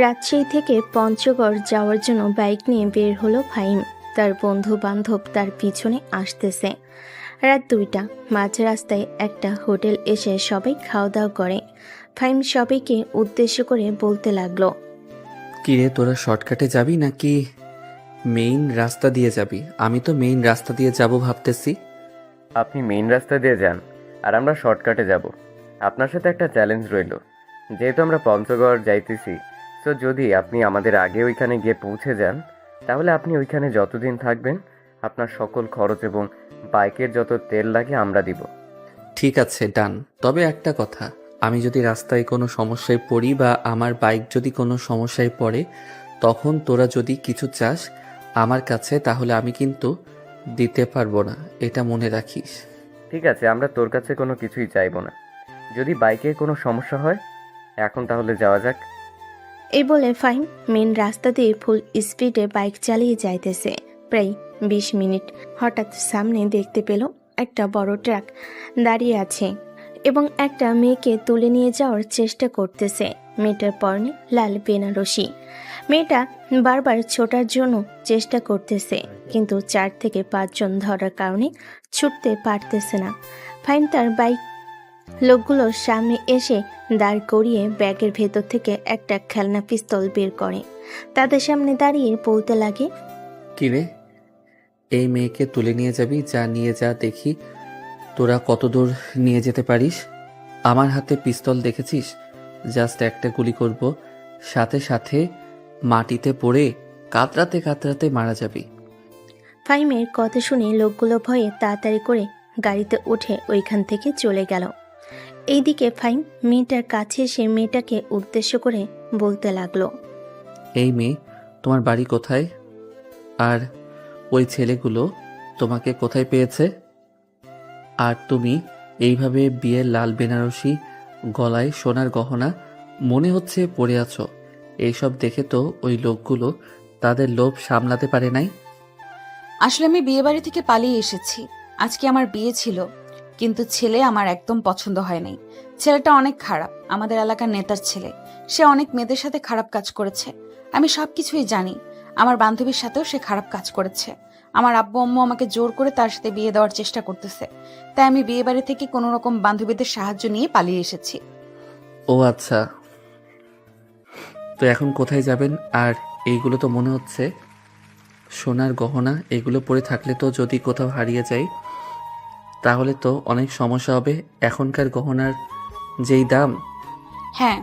রাজশাহী থেকে পঞ্চগড় যাওয়ার জন্য বাইক নিয়ে বের হলো ফাহিম। তার বন্ধু বান্ধব তার পিছনে আসতেছে। রাত 2টা, মাঝ রাস্তায় একটা হোটেল এসে সবাই খাওয়া দাওয়া করে। ফাহিম সবাইকে উদ্দেশ্য করে বলতে লাগলো, কিরে, তোরা শর্টকাটে যাবি নাকি মেইন রাস্তা দিয়ে যাবি? আমি তো মেইন রাস্তা দিয়ে যাব ভাবতেছি। আপনি মেইন রাস্তা দিয়ে যান আর আমরা শর্টকাটে যাব। আপনার সাথে একটা চ্যালেঞ্জ রইল, যেহেতু আমরা পঞ্চগড় যাইতেছি, সো যদি আপনি আমাদের আগে ওইখানে গিয়ে পৌঁছে যান, তাহলে আপনি ওইখানে যতদিন থাকবেন আপনার সকল খরচ এবং বাইকের যত তেল লাগে আমরা দিব। ঠিক আছে, ডান। তবে একটা কথা, আমি যদি রাস্তায় কোনো সমস্যায় পড়ি বা আমার বাইক যদি কোনো সমস্যায় পড়ে, তখন তোরা যদি কিছু চাস আমার কাছে, তাহলে আমি কিন্তু দিতে পারবো না, এটা মনে রাখিস। ঠিক আছে, আমরা তোর কাছে কোনো কিছুই চাইবো না। যদি বাইকের কোনো সমস্যা হয়, এখন তাহলে যাওয়া যাক। এই বলে ফাহিম মেন রাস্তা দিয়ে ফুল স্পিডে বাইক চালিয়ে যাইতেছে। প্রায় 20 মিনিট হঠাৎ সামনে দেখতে পেল একটা বড় ট্রাক দাঁড়িয়ে আছে এবং একটা মেয়েকে তুলে নিয়ে যাওয়ার চেষ্টা করতেছে। মেয়েটার পরনে লাল বেনারসি। মেয়েটা বারবার ছোটার জন্য চেষ্টা করতেছে, কিন্তু 4 থেকে 5 জন ধরার কারণে ছুটতে পারতেছে না। ফাহিম তার বাইক লোকগুলোর সামনে এসে দাঁড় করিয়ে ব্যাগের ভেতর থেকে একটা খেলনা পিস্তল বের করে। তাদের সামনে দাঁড়িয়ে বলতে লাগে, কিরে, এই মেয়েকে তুলে নিয়ে যাবি? যা নিয়ে যা, দেখি তোরা কত দূর নিয়ে যেতে পারিস। আমার হাতে পিস্তল দেখেছিস? জাস্ট একটা গুলি করব, সাথে সাথে মাটিতে পড়ে কাতরাতে কাতরাতে মারা যাবি। ফাহিমের কথা শুনে লোকগুলো ভয়ে তাড়াতাড়ি করে গাড়িতে উঠে ওইখান থেকে চলে গেল। এইদিকে ফাহিম মেয়েটার কাছে এসে মেয়েটাকে উদ্দেশ্য করে বলতে লাগলো, এই মেয়ে, তোমার বাড়ি কোথায়? আর ওই ছেলেগুলো তোমাকে কোথায় পেয়েছে? আর তুমি এইভাবে বিয়ের লাল বেনারসি, গলায় সোনার গহনা, মনে হচ্ছে পরে আছো। এইসব দেখে তো ওই লোকগুলো তাদের লোভ সামলাতে পারে নাই। আসলে আমি বিয়ে বাড়ি থেকে পালিয়ে এসেছি। আজকে আমার বিয়ে ছিল, কিন্তু ছেলে আমার একদম পছন্দ হয় নাই। ছেলেটা অনেক খারাপ, আমাদের এলাকার নেতার ছেলে। সে অনেক মেয়েদের সাথে খারাপ কাজ করেছে, আমি সবকিছুই জানি। আমার বান্ধবীর সাথেও সে খারাপ কাজ করেছে। আমার আব্বু আম্মু আমাকে জোর করে তার সাথে বিয়ে দেওয়ার চেষ্টা করতেছে। তাই আমি বিয়ে বাড়ি থেকে কোনো রকম বান্ধবীদের সাহায্য নিয়ে পালিয়ে এসেছি। ও আচ্ছা, তো এখন কোথায় যাবেন? আর এইগুলো তো মনে হচ্ছে সোনার গহনা, এগুলো পরে থাকলে তো যদি কোথাও হারিয়ে যায় তাহলে তো অনেক সমস্যা হবে। এখনকার গহনার যেই দাম। হ্যাঁ,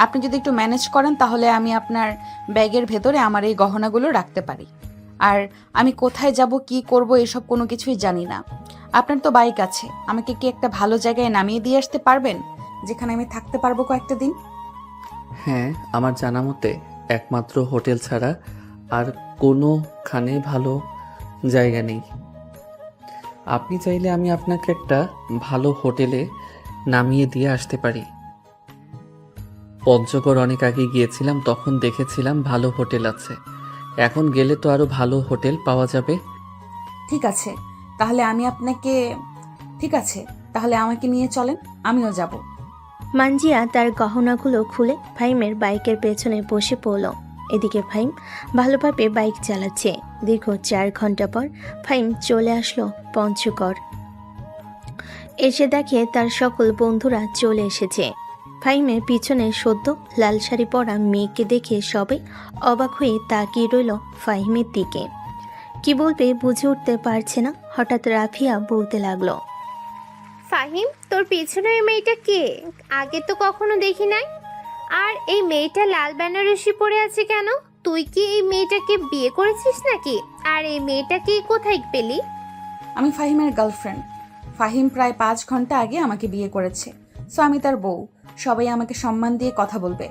আপনি যদি একটু ম্যানেজ করেন তাহলে আমি আপনার ব্যাগের ভেতরে আমার এই গহনাগুলো রাখতে পারি। আর আমি কোথায় যাব, কি করব, এসব কোনো কিছুই জানি না। আপনার তো বাইক আছে, আমাকে কি একটা ভালো জায়গায় নামিয়ে দিয়ে আসতে পারবেন, যেখানে আমি থাকতে পারবো কয়েকটা দিন? হ্যাঁ, আমার জানা মতে একমাত্র হোটেল ছাড়া আর কোনোখানে ভালো জায়গা নেই। আপনি চাইলে আমি আপনাকে একটা ভালো হোটেলে নামিয়ে দিয়ে আসতে পারি। পঞ্চগড় অনেক আগে গিয়েছিলাম, তখন দেখেছিলাম ভালো হোটেল আছে। এখন গেলে তো আরো ভালো হোটেল পাওয়া যাবে। ঠিক আছে, তাহলে আমি আপনাকে ঠিক আছে, তাহলে আমাকে নিয়ে চলেন, আমিও যাব। মানজিয়া তার গহনাগুলো খুলে ফাহিমের বাইকের পেছনে বসে পড়ল। এদিকে ফাহিম ভালোভাবে বাইক চালাচ্ছে। দীর্ঘ 4 ঘন্টা পর ফাহিম চলে আসলো পঞ্চগড়। এসে দেখে তার সকল বন্ধুরা চলে এসেছে। ফাহিমের পিছনে সদ্য লাল শাড়ি পরা মেয়েকে দেখে সবাই অবাক হয়ে তাকিয়ে রইল ফাহিমের দিকে। কি বলবে বুঝে উঠতে পারছে না। হঠাৎ রাফিয়া বলতে লাগলো, ফাহিম, তোর পিছনে ওই মেয়েটা কে? আগে তো কখনো দেখি নাই। আর এই মেয়েটা লাল বেনারসি পরে আছে কেন? তুই কি এই মেয়েটাকে বিয়ে করেছিস নাকি? আর এই মেয়েটাকে কোথায় পেলি? আমি ফাহিমের গার্লফ্রেন্ড। ফাহিম প্রায় 5 ঘন্টা আগে আমাকে বিয়ে করেছে, সো আমি তার বউ। সবাই আমাকে সম্মান দিয়ে কথা বলবে।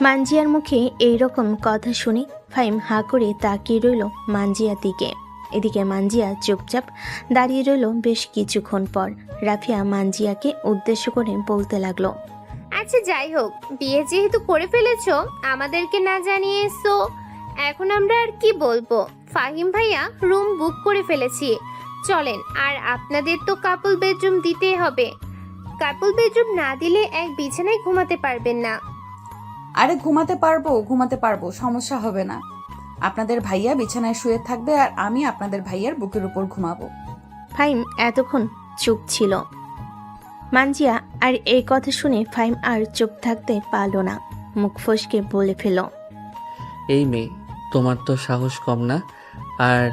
মানজিয়ার মুখে এইরকম কথা শুনে ফাহিম হাঁ করে তাকিয়ে রইল মানজিয়ার দিকে। এদিকে মানজিয়া চুপচাপ দাঁড়িয়ে রইল বেশ কিছুক্ষণ পর। রাফিয়া মানজিয়াকে উদ্দেশ্য করে বলতে লাগলো, আচ্ছা যাই হোক, বিয়ে যেহেতু করে ফেলেছো আমাদেরকে না জানিয়ে, সো এখন আমরা আর কি বলবো। ফাহিম ভাইয়া রুম বুক করে ফেলেছি, চলেন। আর আপনাদের তো কাপল বেডরুম দিতেই হবে। কাপল বেডরুম না দিলে এক বিছানায় ঘুমাতে পারবেন না। আরে ঘুমাতে পারবো, সমস্যা হবে না। আপনাদের ভাইয়া বিছানায় শুয়ে থাকবে আর আমি আপনাদের ভাইয়ার বুকের উপর ঘুমাবো। ফাহিম এতক্ষণ চুপ ছিল। মানজিয়া আর এই কথা শুনে ফাহিম আর চুপ থাকতে পারল না, মুখ ফসকে বলে ফেল। এই মেয়ে, তোমার তো সাহস কম না। আর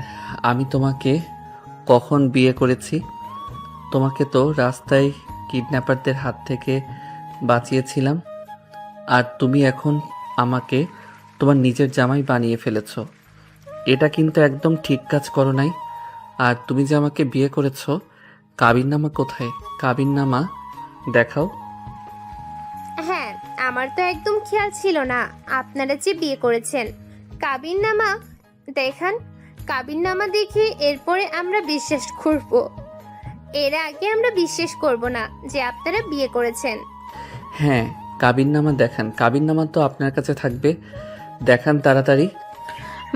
আমি তোমাকে কখন বিয়ে করেছি? তোমাকে তো রাস্তায় কিডন্যাপারদের হাত থেকে বাঁচিয়েছিলাম, আর তুমি এখন আমাকে তোমার নিজের জামাই বানিয়ে ফেলেছো। এটা কিন্তু একদম ঠিক কাজ করো নাই। আর তুমি যে আমাকে বিয়ে করেছো, কাবিননামা কোথায়? কাবিননামা দেখাও। হ্যাঁ, আমার তো একদম খেয়াল ছিল না আপনারা যে বিয়ে করেছেন। কাবিননামা দেখান। কাবিননামা দেখে এরপরে আমরা বিশ্বাস করব। এর আগে আমরা বিশ্বাস করব না যে আপনারা বিয়ে করেছেন। হ্যাঁ, কাবিননামা দেখান। কাবিননামা তো আপনার কাছে থাকবে, দেখান তাড়াতাড়ি।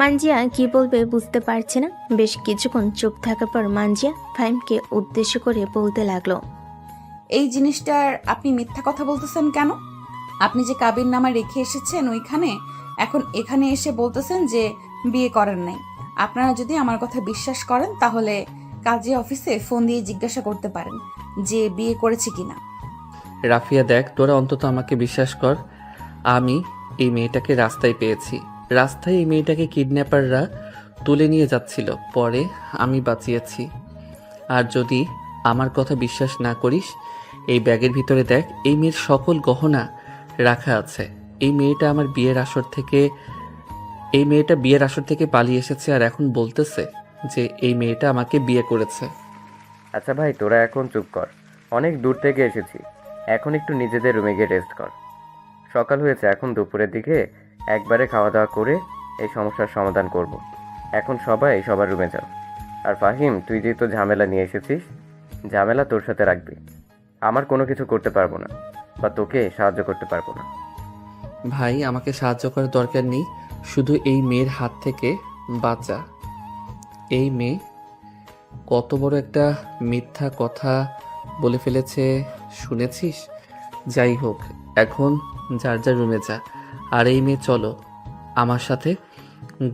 মানজিয়া কি বলবে বুঝতে পারছে না। বেশ কিছুক্ষণ চুপ থাকার পর মানজিয়া ফাহিমকে উদ্দেশ্য করে বলতে লাগলো। এই জিনিসটার আপনি মিথ্যা কথা বলতেছেন কেন? আপনি যে কাবিননামা রেখে এসেছেন ওইখানে, এখন এখানে এসে বলতেছেন যে বিয়ে করেন নাই। আপনারা যদি আমার কথা বিশ্বাস করেন তাহলে কাজী অফিসে ফোন দিয়ে জিজ্ঞাসা করতে পারেন যে বিয়ে করেছে কিনা। রাফিয়া দেখ, তোরা অন্তত আমাকে বিশ্বাস কর। আমি এই মেয়েটাকে রাস্তায় পেয়েছি। রাস্তায় এই মেয়েটাকে কিডন্যাপাররা তুলে নিয়ে যাচ্ছিল, পরে আমি বাঁচিয়েছি। আর যদি আমার কথা বিশ্বাস না করিস, এই ব্যাগের ভিতরে দেখ, এই মেয়ের সকল গহনা রাখা আছে। এই মেয়েটা বিয়ের আসর থেকে পালিয়ে এসেছে, আর এখন বলতেছে যে এই মেয়েটা আমাকে বিয়ে করেছে। আচ্ছা ভাই, তোরা এখন চুপ কর। অনেক দূর থেকে এসেছি, এখন একটু নিজেদের রুমে গিয়ে রেস্ট কর। সকাল হয়েছে, এখন দুপুরের দিকে একবারে খাওয়া দাওয়া করে এই সমস্যার সমাধান করব। এখন সবাই সবার রুমে যাও। আর ফাহিম, তুই যেহেতু ঝামেলা নিয়ে এসেছিস, ঝামেলা তোর সাথে রাখবি। আমার কোনো কিছু করতে পারবো না, বা তোকে সাহায্য করতে পারবো না। ভাই, আমাকে সাহায্য করার দরকার নেই, শুধু এই মেয়ের হাত থেকে বাঁচা। এই মেয়ে কত বড় একটা মিথ্যা কথা বলে ফেলেছে শুনেছিস? যাই হোক, এখন যার যার রুমে যা। আর এই মেয়ে চলো আমার সাথে,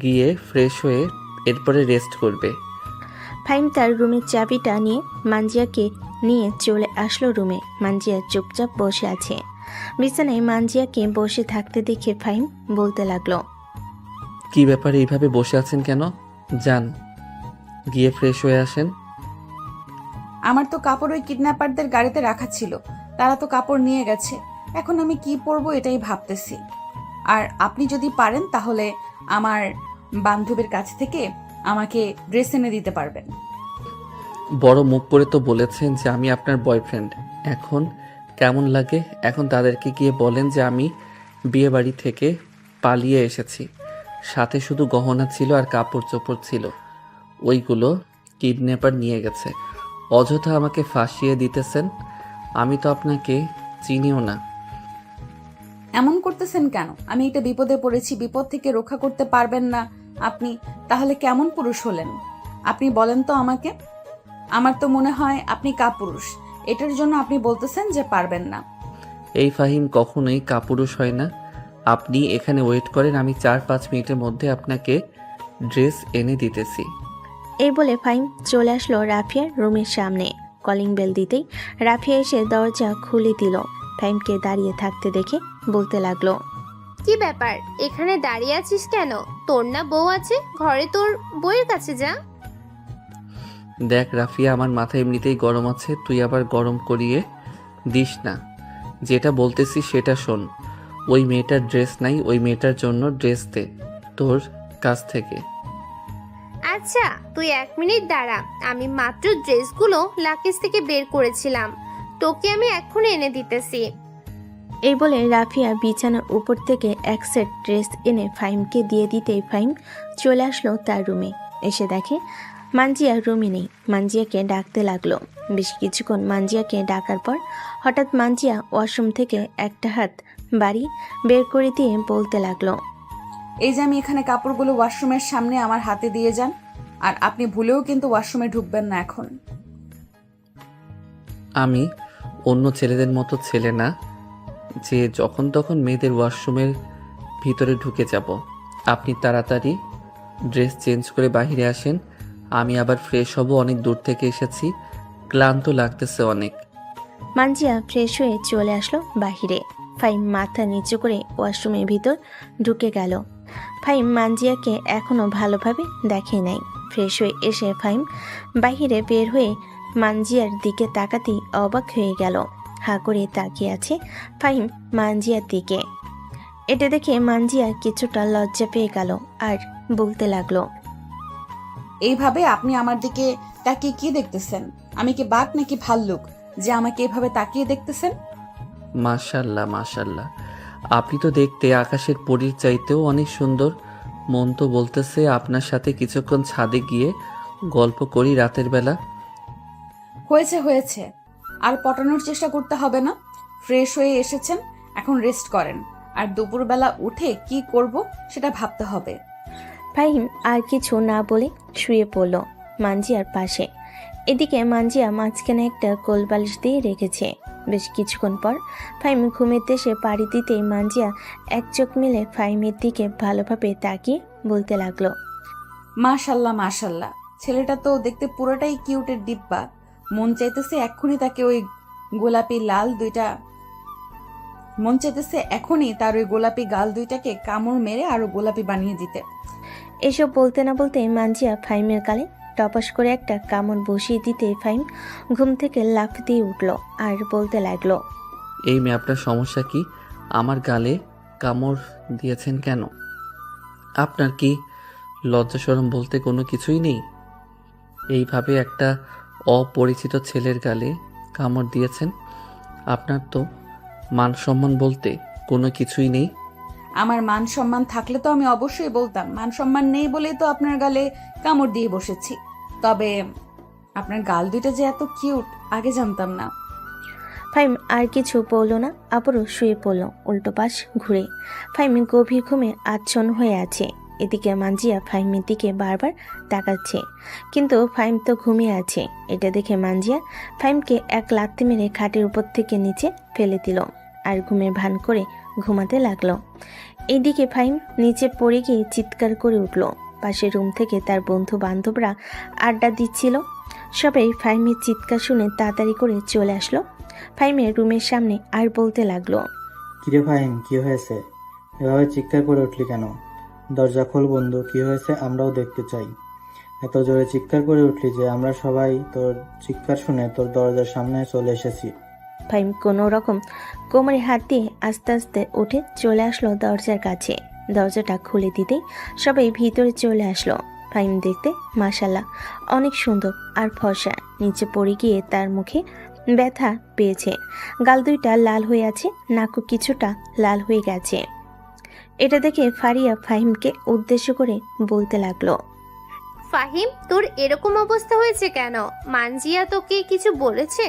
গিয়ে ফ্রেশ হয়ে এরপরে রেস্ট করবে। ফাহিম তার রুমের চাবিটা নিয়ে মানজিয়াকে নিয়ে চলে আসলো রুমে। মানজিয়া চুপচাপ বসে আছে। বিছানায় মানজিয়াকে বসে থাকতে দেখে ফাহিম বলতে লাগলো। কি ব্যাপারে এইভাবে বসে আছেন কেন? যান, গিয়ে ফ্রেশ হয়ে আসেন। আমার তো কাপড় ওই কিডন্যাপারদের গাড়িতে রাখা ছিল, তারা তো কাপড় নিয়ে গেছে। এখন আমি কি পরবো এটাই ভাবতেছি। আর আপনি যদি পারেন তাহলে আমার বান্ধবীর কাছ থেকে আমাকে ড্রেস এনে দিতে পারবেন। বড় মুখ করে তো বলেছেন যে আমি আপনার বয়ফ্রেন্ড। এখন কেমন লাগে? এখন তাদেরকে গিয়ে বলেন যে আমি বিয়ে বাড়ি থেকে পালিয়ে এসেছি, সাথে শুধু গহনা ছিল আর কাপড় চোপড় ছিল, ওইগুলো কিডন্যাপার নিয়ে গেছে। অযথা আমাকে ফাঁসিয়ে দিতেছেন। আমি তো আপনাকে চিনিও না। এমন করতেছেন কেন? আমি একটা বিপদে পড়েছি, বিপদ থেকে রক্ষা করতে পারবেন না আপনি? তাহলে কেমন পুরুষ হলেন আপনি বলেন তো আমাকে? আমার তো মনে হয় আপনি কাপুরুষ। এটার জন্য আপনি বলতেছেন যে পারবেন না। এই ফাহিম কখনোই কাপুরুষ হয় না। আপনি এখানে ওয়েট করেন, আমি 4-5 মিনিটের মধ্যে আপনাকে ড্রেস এনে দিতেছি। এই বলে ফাহিম চলে আসলো রাফিয়ার রুমের সামনে। কলিং বেল দিতেই রাফিয়া এসে দরজা খুলে দিল। ফাহিমকে দাঁড়িয়ে থাকতে দেখে বলতে লাগলো। কি ব্যাপার, এখানে দাঁড়িয়ে আছিস কেন? তোর না বউ আছে ঘরে, তোর বউয়ের কাছে যা। দেখ রাফিয়া, আমার মাথা এমনিতেই গরম আছে, তুই আবার গরম করিয়ে দিস না। যেটা বলতেছি সেটা শোন। ওই মেয়েটার ড্রেস নাই, ওই মেয়েটার জন্য ড্রেস দে তোর কাছ থেকে। আচ্ছা, তুই 1 মিনিট দাঁড়া, আমি মাত্র ড্রেসগুলো লাকেজ থেকে বের করেছিলাম, তোকে আমি এক্ষুনি এনে দিতেছি। এই বলে রাফিয়া বিছানার উপর থেকে এক সেট ড্রেস এনে ফাহিমকে দিয়ে দিতেই ফাহিম চলে আসলো তার রুমে। এসে দেখে মানজিয়া রুমে নেই। মানজিয়াকে ডাকতে লাগলো। বেশ কিছুক্ষণ মানজিয়াকে ডাকার পর হঠাৎ মানজিয়া ওয়াশরুম থেকে একটা হাত বাড়ি বের করে দিয়ে বলতে লাগলো। এই যে আমি এখানে কাপড়গুলো ওয়াশরুমের সামনে আমার হাতে দিয়ে যান, আর আপনি ভুলেও কিন্তু ওয়াশরুমে ঢুকবেন না এখন। আমি অন্য ছেলেদের মতো ছেলে না যে যখন তখন মেয়েদের ওয়াশরুমের ভিতরে ঢুকে যাব। আপনি তাড়াতাড়ি ড্রেস চেঞ্জ করে বাইরে আসেন, আমি আবার ফ্রেশ হব, অনেক দূর থেকে এসেছি, ক্লান্ত লাগতেছে অনেক। মানজিয়া ফ্রেশ হয়ে চলে আসলো বাহিরে। ফাইম মাথা নিচু করে ওয়াশরুমের ভিতর ঢুকে গেল। ফাইম মানজিয়াকে এখনো ভালোভাবে দেখে নাই। ফ্রেশ হয়ে এসে ফাইম বাহিরে বের হয়ে মানজিয়ার দিকে তাকাতেই অবাক হয়ে গেল। হা করে তাকিয়ে আছে ফাইম মানজিয়ার দিকে। এটা দেখে মানজিয়া কিছুটা লজ্জা পেয়ে গেল আর বলতে লাগলো, এইভাবে আপনি আমার দিকে তাকিয়ে কি দেখতেছেন? আমি কি বাঘ নাকি ভাল্লুক যে আমাকে এভাবে তাকিয়ে দেখতেছেন? মাশাল্লাহ মাশাল্লাহ, আপনি তো দেখতে আকাশের পরীর চাইতেও অনেক সুন্দর। মন তো বলতেছে আপনার সাথে কিছুক্ষণ ছাদে গিয়ে গল্প করি রাতের বেলা। হয়েছে হয়েছে, আর পটানোর চেষ্টা করতে হবে না। ফ্রেশ হয়ে এসেছেন, এখন রেস্ট করেন। আর দুপুরবেলা উঠে কি করব সেটা ভাবতে হবে। ফাহিম আর কিছু না বলে শুয়ে পড়ল মানজিয়ার পাশে। এদিকে মানজিয়া মাঝখানে একটা কোলবালিশ দিয়ে রেখেছে। বেশ কিছুক্ষণ পর ফাহিম ঘুমের দেশে পাড়ি দিতেই মানজিয়া এক চোখ মিলে ফাহিমের দিকে ভালোভাবে তাকিয়ে বলতে লাগলো, মাশাল্লাহ মাশাল্লাহ, ছেলেটা তো দেখতে পুরোটাই কিউটের ডিব্বা। মন চাইতেছে এক্ষুনি তাকে ওই গোলাপি লাল দুইটা মন চাইতেছে এখনই তার ওই গোলাপি গাল দুইটাকে কামড় মেরে আরো গোলাপি বানিয়ে দিতে। এসব বলতে না বলতে মানজিয়া ফাহিমের গালে টপাস করে একটা কামড় বসিয়ে দিতে ফাহিম ঘুম থেকে লাফ দিয়ে উঠল আর বলতে লাগলো, এই মেয়ে, আপনার সমস্যা কি? আমার গালে কামড় দিয়েছেন কেন? আপনার কি লজ্জা শরম বলতে কোনো কিছুই নেই? এইভাবে একটা অপরিচিত ছেলের গালে কামড় দিয়েছেন? আপনার তো মান সম্মান বলতে কোনো কিছুই নেই। আমার মান সম্মান থাকলে তো আমি অবশ্যই বলতাম। মান সম্মান নেই বলেই তো আপনার গালে কামড় দিয়ে বসেছি। তবে আপনার গাল দুইটা যে এত কিউট আগে জানতাম না। ফাহিম আর কিছু বলল না, আবারও শুয়ে পড়ল উল্টো পাশ ঘুরে। ফাহিম গভীর ঘুমে আচ্ছন্ন হয়ে আছে। এদিকে মানজিয়া ফাহিমের দিকে বারবার তাকাচ্ছে, কিন্তু ফাহিম তো ঘুমিয়ে আছে। এটা দেখে মানজিয়া ফাহিমকে এক লাথি মেরে খাটের উপর থেকে নিচে ফেলে দিল আর ঘুমের ভান করে ঘুমাতে লাগলো। এইদিকে ফাহিম নিচে পড়ে গিয়ে চিৎকার করে উঠল। পাশের রুম থেকে তার বন্ধু বান্ধবরা আড্ডা দিচ্ছিল। সবাই ফাহিমের চিৎকার শুনে তাড়াতাড়ি করে চলে আসলো ফাহিমের রুমের সামনে আর বলতে লাগলো, কিরে ফাহিম, কি হয়েছে? এভাবে চিৎকার করে উঠলি কেন? দরজা খোল বন্ধু, কি হয়েছে আমরাও দেখতে চাই। এত জোরে চিৎকার করে উঠলি যে আমরা সবাই তোর চিৎকার শুনে তোর দরজার সামনে চলে এসেছি। ফাহিম কোনো রকম কোমরে হাত দিয়ে আস্তে আস্তে উঠে চলে আসলো দরজার কাছে। দরজাটা খুলে দিতেই সবাই ভিতরে চলে আসলো। ফাহিম দেখতে মাশাল্লাহ অনেক সুন্দর আর ফর্সা। নিচে পড়ে গিয়ে তার মুখে ব্যথা পেয়েছে, গাল দুইটা লাল হয়ে আছে, নাকও কিছুটা লাল হয়ে গেছে। এটা দেখে ফারিয়া ফাহিমকে উদ্দেশ্য করে বলতে লাগলো, ফাহিম, তোর এরকম অবস্থা হয়েছে কেন? মানজিয়া তোকে কিছু বলেছে,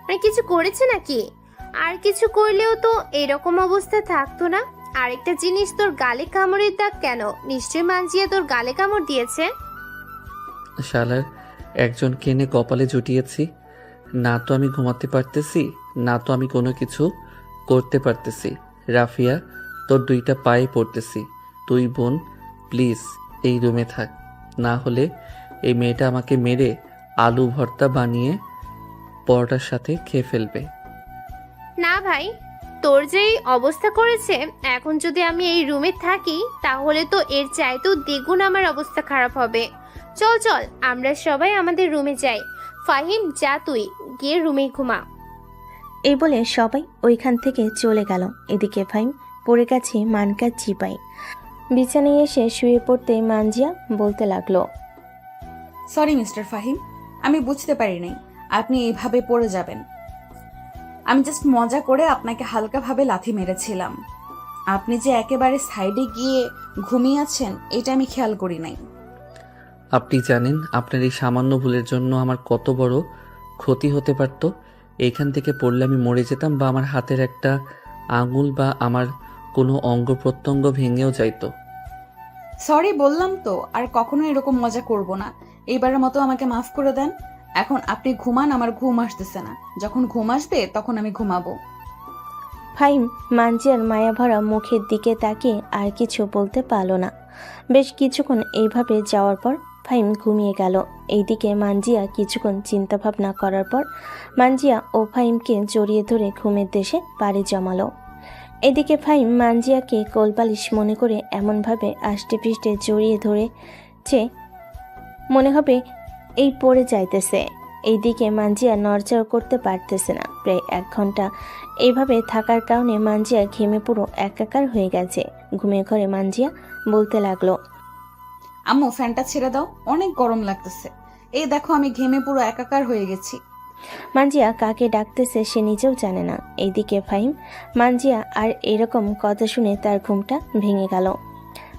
মানে কিছু করেছে নাকি? আর কিছু করলেও তো এরকম অবস্থা থাকতো না। আরেকটা জিনিস, তোর গালে কামড়ের দাগ কেন? নিশ্চয়ই মানজিয়া তোর গালে কামড় দিয়েছে। শালার একজন কেনে কপালে জুটিয়েছি। না তো আমি ঘুমাতে পারতেছি, না তো আমি কোনো কিছু করতে পারতেছি। রাফিয়া, তোর দুইটা পায়ে পড়তেছি, তুই বোন প্লিজ এই রুমে থাক, না হলে এই মেয়েটা আমাকে মেরে আলু ভর্তা বানিয়ে পরোটার সাথে খেয়ে ফেলবে। না ভাই, তোর যেই অবস্থা করেছে, এখন যদি আমি এই রুমে থাকি তাহলে তো এর চাইতেও দ্বিগুণ আমার অবস্থা খারাপ হবে। চল চল, আমরা সবাই আমাদের রুমে যাই। ফাহিম, যা তুই গিয়ে রুমে ঘুমা। এই বলে সবাই ওইখান থেকে চলে গেল। এদিকে ফাহিম পড়ে গেছে মানকার চিপাই। বিছানায় এসে শুয়ে পড়তে মানজিয়া বলতে লাগলো, সরি মিস্টার ফাহিম, আমি বুঝতে পারি নাই আপনি এইভাবে পড়ে যাবেন। আমি জাস্ট মজা করে আপনাকে হালকাভাবে লাথি মেরেছিলাম। আপনি যে একেবারে সাইডে গিয়ে ঘুমিয়ে আছেন এটা আমি খেয়াল করি নাই। আপনি জানেন আপনার এই সামান্য ভুলের জন্য আমার কত বড় ক্ষতি হতে পারত? এইখান থেকে পড়লে আমি মরে যেতাম, বা আমার হাতের একটা আঙুল বা আমার কোনো অঙ্গ প্রত্যঙ্গ ভেঙেও যাইতো। সরি বললাম তো, আর কখনো এরকম মজা করব না। এইবারের মতো আমাকে মাফ করে দেন। এখন আপনি ঘুমান, আমার ঘুম আসতেছে না। যখন ঘুম আসবে তখন আমি ঘুমাবো। ফাহিম মানজিয়ার মায়াভরা মুখের দিকে তাকিয়ে আর কিছু বলতে পারল না। বেশ কিছুক্ষণ এইভাবে যাওয়ার পর ফাহিম ঘুমিয়ে গেল। এইদিকে মানজিয়া কিছুক্ষণ চিন্তাভাবনা করার পর মানজিয়া ও ফাহিমকে জড়িয়ে ধরে ঘুমের দেশে পাড়ি জমালো। এদিকে ফাহিম মানজিয়াকে কোলবালিশ মনে করে এমনভাবে আষ্টে পৃষ্ঠে জড়িয়ে ধরেছে মনে হবে এই পড়ে যাইতেছে। এইদিকে মানজিয়া নড়চড় করতে পারতেছে না। প্রায় 1 ঘন্টা এইভাবে থাকার কারণে মানজিয়া ঘেমে পুরো একাকার হয়ে গেছে। ঘুমের ঘরে মানজিয়া বলতে লাগলো, আম্মু ফ্যানটা ছেড়ে দাও, অনেক গরম লাগতেছে। এই দেখো আমি ঘেমে পুরো একাকার হয়ে গেছি। মানজিয়া কাকে ডাকতেছে সে নিজেও জানে না। এইদিকে ফাহিম মানজিয়া আর এরকম কথা শুনে তার ঘুমটা ভেঙে গেল।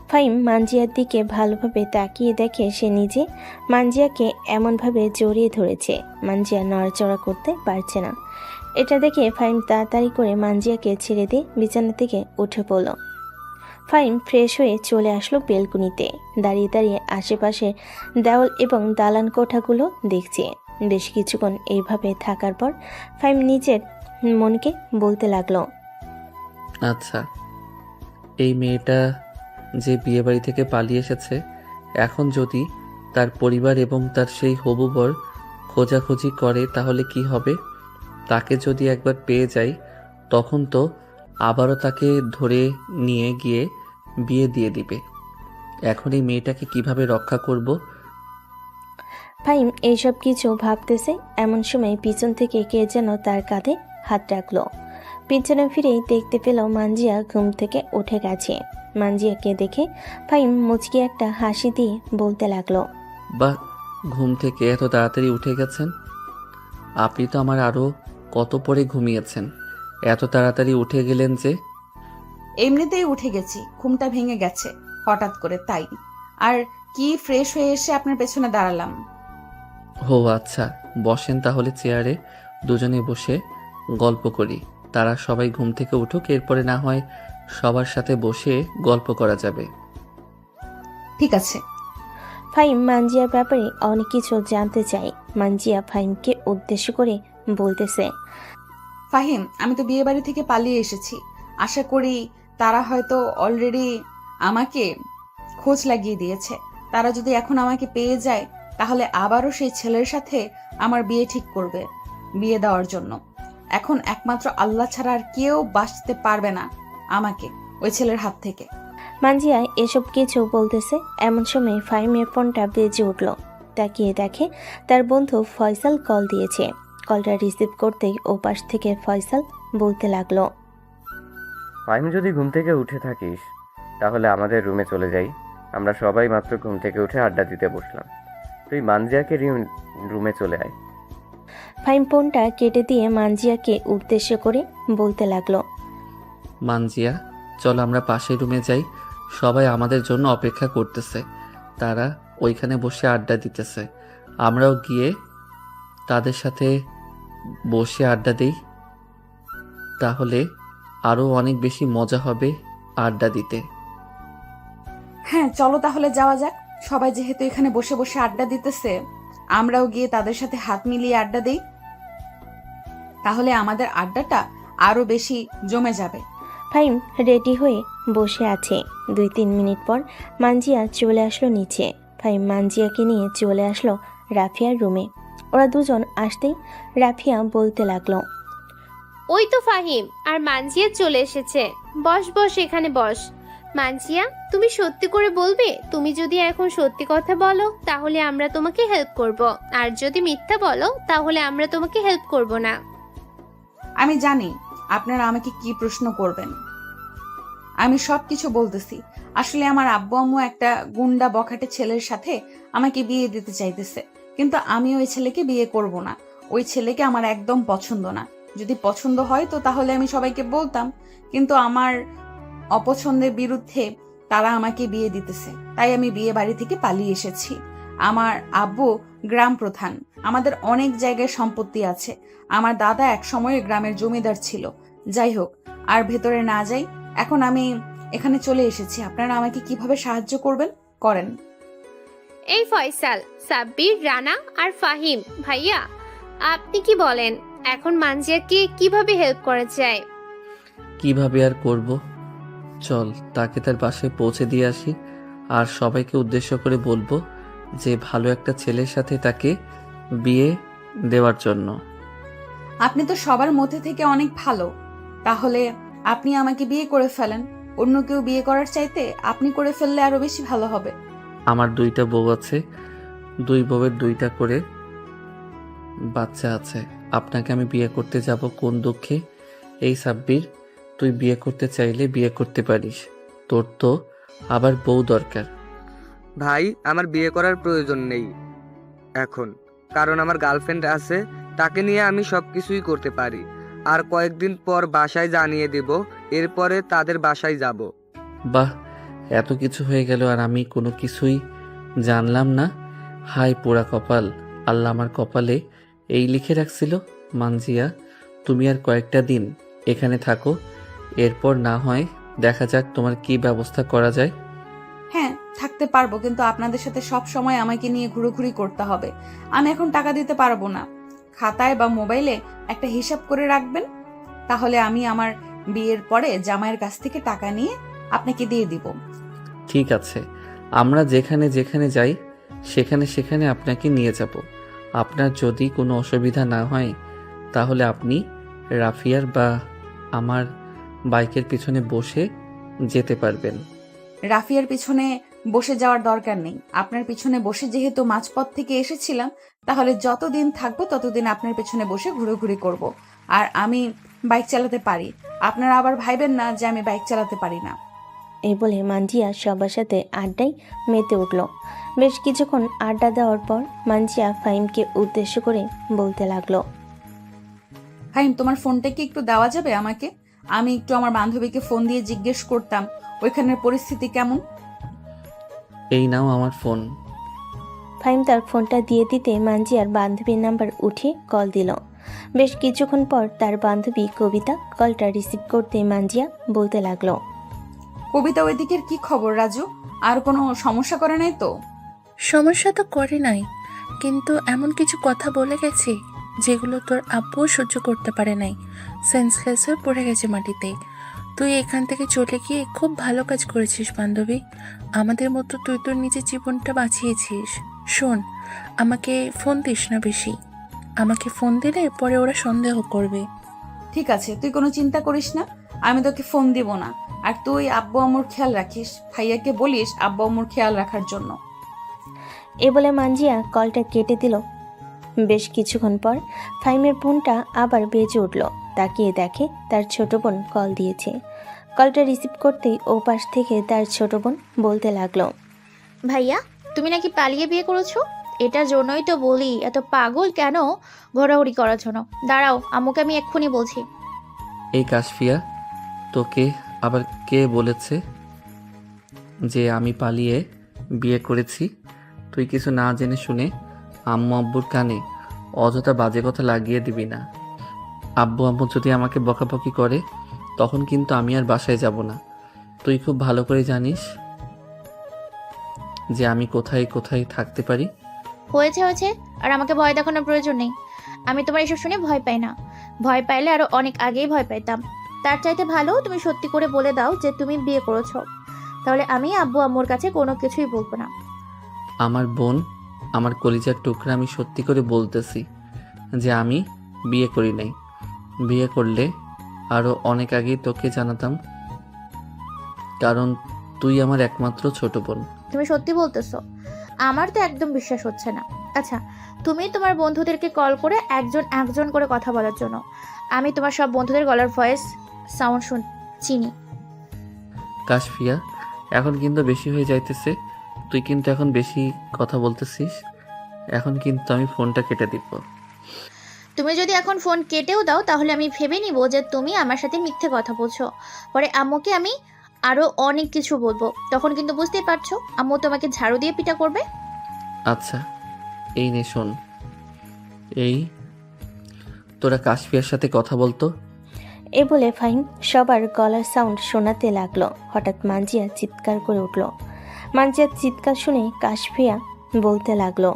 ফাহিম মানজিয়ার দিকে ভালোভাবে তাকিয়ে দেখে সে নিজে মানজিয়াকে এমনভাবে জড়িয়ে ধরেছে মানজিয়া নড়াচড়া করতে পারছে না। এটা দেখে ফাহিম তাড়াতাড়ি করে মানজিয়াকে ছেড়ে দিয়ে বিছানা থেকে উঠে পড়ল। ফাহিম ফ্রেশ হয়ে চলে আসলো বেলকুনিতে। দাঁড়িয়ে দাঁড়িয়ে আশেপাশে দেওয়াল এবং দালান কোঠাগুলো দেখছে। বেশ কিছুক্ষণ এইভাবে থাকার পর ফাহিম নিজের মনকে বলতে লাগলো, আচ্ছা, এই মেয়েটা যে বিয়েবাড়ি থেকে পালিয়ে এসেছে, এখন যদি তার পরিবার এবং তার সেই হবু বর খোঁজাখুঁজি করে তাহলে কি হবে? তাকে যদি একবার পেয়ে যাই তখন তো আবারও তাকে ধরে নিয়ে গিয়ে বিয়ে দিয়ে দিবে। এখন এই মেয়েটাকে কিভাবে রক্ষা করব? ফাহিম এইসব কিছু ভাবতেছে এমন সময় পিছন থেকে কে যেন তার কাঁধে হাত রাখলো। পিছনে ফিরেই দেখতে পেল মানজিয়া ঘুম থেকে উঠে গেছে। মানজিয়াকে দেখে ফাহিম মুচকি একটা হাসি দিয়ে বলতে লাগলো, বাহ, ঘুম থেকে এত তাড়াতাড়ি উঠে গেছেন। আপনি তো আমার আরও কত পরে ঘুমিয়েছেন, এত তাড়াতাড়ি উঠে গেলেন যে? এমনিতেই উঠে গেছি, ঘুমটা ভেঙে গেছে হঠাৎ করে, তাই। আর কি ফ্রেশ হয়ে এসে আপনার পেছনে দাঁড়ালাম। ও আচ্ছা, বসেন তাহলে চেয়ারে, দুজনে বসে গল্প করি। তারা সবাই ঘুম থেকে উঠুক, এরপরে না হয় সবার সাথে বসে গল্প করা যাবে। ঠিক আছে। ফাহিম মানজিয়ার ব্যাপারে অনেক কিছু জানতে চায়। মানজিয়া ফাহিমকে উদ্দেশ্য করে বলতেছে, ফাহিম, আমি তো বিয়ে বাড়ি থেকে পালিয়ে এসেছি। আশা করি তারা হয়তো অলরেডি আমাকে খোঁজ লাগিয়ে দিয়েছে। তারা যদি এখন আমাকে পেয়ে যায় তাহলে আবারও সেই ছেলের সাথে আমার বিয়ে ঠিক করবে, বিয়ে দেওয়ার জন্য। এখন একমাত্র আল্লাহ ছাড়া আর কেউ বাঁচতে পারবে না আমাকে ওই ছেলের হাত থেকে। মানজিয়া এসব কিছু বলতেছে এমন সময় ফাহিমের ফোনটা বেজে উঠল। তাকিয়ে দেখে তার বন্ধু ফয়সাল কল দিয়েছে। কলটা রিসিভ করতেই ওপাশ থেকে ফয়সাল বলতে লাগলো, ফাহিম, যদি ঘুম থেকে উঠে থাকিস তাহলে আমাদের রুমে চলে যাই। আমরা সবাই মাত্র ঘুম থেকে উঠে আড্ডা দিতে বসলাম। তুই মানজিয়াকে রুমে চলে আয়। ফাহিম ফোনটা কেটে দিয়ে মানজিয়াকে উদ্দেশ্য করে বলতে লাগলো, মানজিয়া, চল আমরা পাশের রুমে যাই, সবাই আমাদের জন্য অপেক্ষা করতেছে। তারা ওইখানে বসে আড্ডা দিতেছে, আমরাও গিয়ে তাদের সাথে বসে আড্ডা দিই, তাহলে আরও অনেক বেশি মজা হবে আড্ডা দিতে। হ্যাঁ, চলো তাহলে যাওয়া যাক। সবাই যেহেতু এখানে বসে বসে আড্ডা দিতেছে, আমরাও গিয়ে তাদের সাথে হাত মিলিয়ে আড্ডা দেই, তাহলে আমাদের আড্ডাটা আরো বেশি জমে যাবে। ফাহিম রেডি হয়ে বসে আছে। 2-3 মিনিট পর মানজিয়া চলে আসলো নিচে। ফাহিম মানজিয়াকে নিয়ে চলে আসলো রাফিয়ার রুমে। ওরা দুজন আসতেই রাফিয়া বলতে লাগলো, ওই তো ফাহিম আর মানজিয়া চলে এসেছে। বস বস, এখানে বস। মানজিয়া, তুমি সত্যি করে বলবে? তুমি যদি এখন সত্যি কথা বলো তাহলে আমরা তোমাকে হেল্প করব, আর যদি মিথ্যা বলো তাহলে আমরা তোমাকে হেল্প করব না। আমি জানি আপনারা আমাকে কি প্রশ্ন করবেন, আমি সবকিছু বলতেছি। আসলে আমার আব্বু আম্মু একটা গুন্ডা বখাটে ছেলের সাথে আমাকে বিয়ে দিতে চাইতেছে, কিন্তু আমি ওই ছেলেকে বিয়ে করব না। ওই ছেলেকে আমার একদম পছন্দ না। যদি পছন্দ হয় তো তাহলে আমি সবাইকে বলতাম, কিন্তু আমার অপছন্দের বিরুদ্ধে তারা আমাকে বিয়ে দিতেছে, তাই আমি বিয়ে বাড়ি থেকে পালিয়ে এসেছি। আমার আব্বু গ্রাম প্রধান, আমাদের অনেক জায়গায় সম্পত্তি আছে। আমার দাদা এক সময় গ্রামের জমিদার ছিল। যাই হোক, আর ভেতরে না যাই, এখন আমি এখানে চলে এসেছি। আপনারা আমাকে কিভাবে সাহায্য করবেন করেন। এই ফয়সাল, সাব্বির, রানা আর ফাহিম ভাইয়া, আপনি কি বলেন এখন মানজিয়াকে কিভাবে হেল্প করা যায়? কিভাবে আর করব? চল তাকে তার বাসায় পৌঁছে দিয়ে আসি, আর সবাইকে উদ্দেশ্য করে বলবো যে ভালো একটা ছেলের সাথে তাকে বিয়ে দেওয়ার জন্য। আপনি তো সবার মধ্যে থেকে অনেক ভালো, তাহলে আপনি আমাকে বিয়ে করে ফেলেন। অন্য কেউ বিয়ে করার চাইতে আপনি করে ফেললে আরো বেশি ভালো হবে। আমার 2টা বউ আছে, 2 বউয়ের 2টা করে বাচ্চা আছে। আপনাকে আমি বিয়ে করতে যাব কোন দুঃখে? এই সাব্বির, তুই বিয়ে করতে চাইলে বিয়ে করতে পারিস, তোর তো আবার বউ দরকার। ভাই, আমার বিয়ে করার প্রয়োজন নেই এখন, কারণ আমার গার্লফ্রেন্ড আছে, তাকে নিয়ে আমি সব কিছুই করতে পারি। আর কয়েকদিন পর বাসায় জানিয়ে দেব, এরপরে তাদের বাসায় যাব। বাহ, এত কিছু হয়ে গেল আর আমি কোনো কিছুই জানলাম না। হায় পোড়া কপাল, আল্লাহ আমার কপালে এই লিখে রাখছিল। মানজিয়া, তুমি আর কয়েকটা দিন এখানে থাকো, এরপর না হয় দেখা যাক তোমার কি ব্যবস্থা করা যায়। হ্যাঁ, থাকতে পারবো, কিন্তু আপনাদের সাথে সব সময় আমাকে নিয়ে ঘুরোঘুরি করতে হবে। আমি এখন টাকা দিতে পারবো না। খাতায় বা মোবাইলে একটা হিসাব করে রাখবেন, তাহলে আমি আমার বিয়ের পরে জামাইয়ের কাছ থেকে টাকা নিয়ে আপনাকে দিয়ে দিব। ঠিক আছে, আমরা যেখানে যেখানে যাই সেখানে সেখানে আপনাকে নিয়ে যাব। আপনার যদি কোনো অসুবিধা না হয় তাহলে আপনি রাফিয়ার বা আমার বাইকের পিছনে বসে যেতে পারবেন। রাফিয়ার পিছনে বসে যাওয়ার দরকার নেই। আপনার পিছনে বসে যেহেতু মাঝপথ থেকে এসেছিলাম, তাহলে যতদিন থাকবো ততদিন আপনার পেছনে বসে ঘুরোঘুরি করব। আর আমি বাইক চালাতে পারি, আপনারা আবার ভাইবেন না যে আমি বাইক চালাতে পারি না। এই বলে মানজিয়া সবার সাথে আড্ডায় মেতে উঠল। বেশ কিছুক্ষণ আড্ডা দেওয়ার পর মানজিয়া ফাহিমকে উদ্দেশ্য করে বলতে লাগলো, ফাহিম, তোমার ফোনটা কি একটু দেওয়া যাবে আমাকে? আমি একটু আমার বান্ধবীকে ফোন দিয়ে জিজ্ঞেস করতাম ওইখানের পরিস্থিতি কেমন। এই নাও আমার ফোন। ফাহিম তার ফোনটা দিয়ে দিতে মানজিয়ার বান্ধবীর নাম্বার উঠে কল দিল। বেশ কিছুক্ষণ পর তার বান্ধবী কবিতা কলটা রিসিভ করতে মানজিয়া বলতে লাগলো, কবিতা, ওই দিকের কি খবর রাজু? আর কোনো সমস্যা করে নাই তো? সমস্যা তো করে নাই, কিন্তু এমন কিছু কথা বলে গেছে যেগুলো তোর আব্বুও সহ্য করতে পারে নাই। সেন্সলেস হয়ে পড়ে গেছে মাটিতে। তুই এখান থেকে চলে গিয়ে খুব ভালো কাজ করেছিস বান্ধবী। আমাদের মতো তুই তোর নিজের জীবনটা বাঁচিয়েছিস। শোন, আমাকে ফোন দিস না বেশি। আমাকে ফোন দিলে পরে ওরা সন্দেহ করবে। ঠিক আছে, তুই কোনো চিন্তা করিস না, আমি তোকে ফোন দিব না। আর তুই আব্বু আম্মুর খেয়াল রাখিস, ভাইয়াকে বলিস আব্বু আম্মুর খেয়াল রাখার জন্য। এ বলে মানজিয়া কলটা কেটে দিল। বেশ কিছুক্ষণ পর ফাহিমের ফোনটা আবার বেজে উঠল। তাকিয়ে দেখে তার ছোট বোন কল দিয়েছে। কলটা রিসিভ করতেই ও পাশ থেকে তার ছোট বোন বলতে লাগলো, ভাইয়া, তুমি নাকি পালিয়ে বিয়ে করেছো? এটার জন্যই তো বলি এত পাগল কেন ঘোরাঘুরি করার জন্য। দাঁড়াও, আম্মুকে আমি এক্ষুনি বলছি। এই কাশফিয়া, তোকে আবার কে বলেছে যে আমি পালিয়ে বিয়ে করেছি? তুই কিছু না জেনে শুনে আম্মু আব্বুর কানে অযথা বাজে কথা লাগিয়ে দিবি না। আব্বু আম্মু যদি আমাকে বকাবকি করে তখন কিন্তু আমি আর বাসায় যাব না। তুই খুব ভালো করে জানিস যে আমি কোথায় কোথায় থাকতে পারি। হয়েছে হয়েছে, আর আমাকে ভয় দেখানোর প্রয়োজন নেই। আমি তোমার এসব শুনে ভয় পাই না। ভয় পাইলে আরো অনেক আগেই ভয় পাইতাম। তার চাইতে ভালো তুমি সত্যি করে বলে দাও যে তুমি বিয়ে করেছো, তাহলে আমি আব্বু আম্মুর কাছে কোনো কিছুই বলবো না। আমার বোন, আমার কলিজার টুকরা, আমি সত্যি করে বলতেছি যে আমি বিয়ে করি নাই। বিয়ে করলে আরও অনেক আগেই তোকে জানাতাম, কারণ তুই আমার একমাত্র ছোট বোন। তুমি সত্যি বলতেছো? আমার তো একদম বিশ্বাস হচ্ছে না। আচ্ছা, তুমি তোমার বন্ধুদেরকে কল করে একজন একজন করে কথা বলার জন্য। আমি তোমার সব বন্ধুদের গলার ভয়েস সাউন্ড চিনি। কাশফিয়া, এখন কিন্তু বেশি হয়ে যাইতেছে। তুই কিন্তু এখন বেশি কথা বলতেছিস। এখন কিন্তু আমি ফোনটা কেটে দিব। তুমি যদি এখন ফোন কেটেও দাও তাহলে আমি ভেবে নিব যে তুমি আমার সাথে মিথ্যে কথা বলছো। পরে আম্মুকে আমি আরো অনেক কিছু বলবো, তখন কিন্তু বুঝতেই পারছো আম্মু তোমাকে ঝাড়ু দিয়ে পিটা করবে। আচ্ছা, এই নে শোন। এই তোরা কাশফিয়ার সাথে কথা বলতো। এ বলে ফাহিম সবার গলার সাউন্ড শোনাতে লাগলো। হঠাৎ মানজিয়া চিৎকার করে উঠল। মানজিয়ার চিৎকার শুনে কাশফিয়া বলতে লাগলো,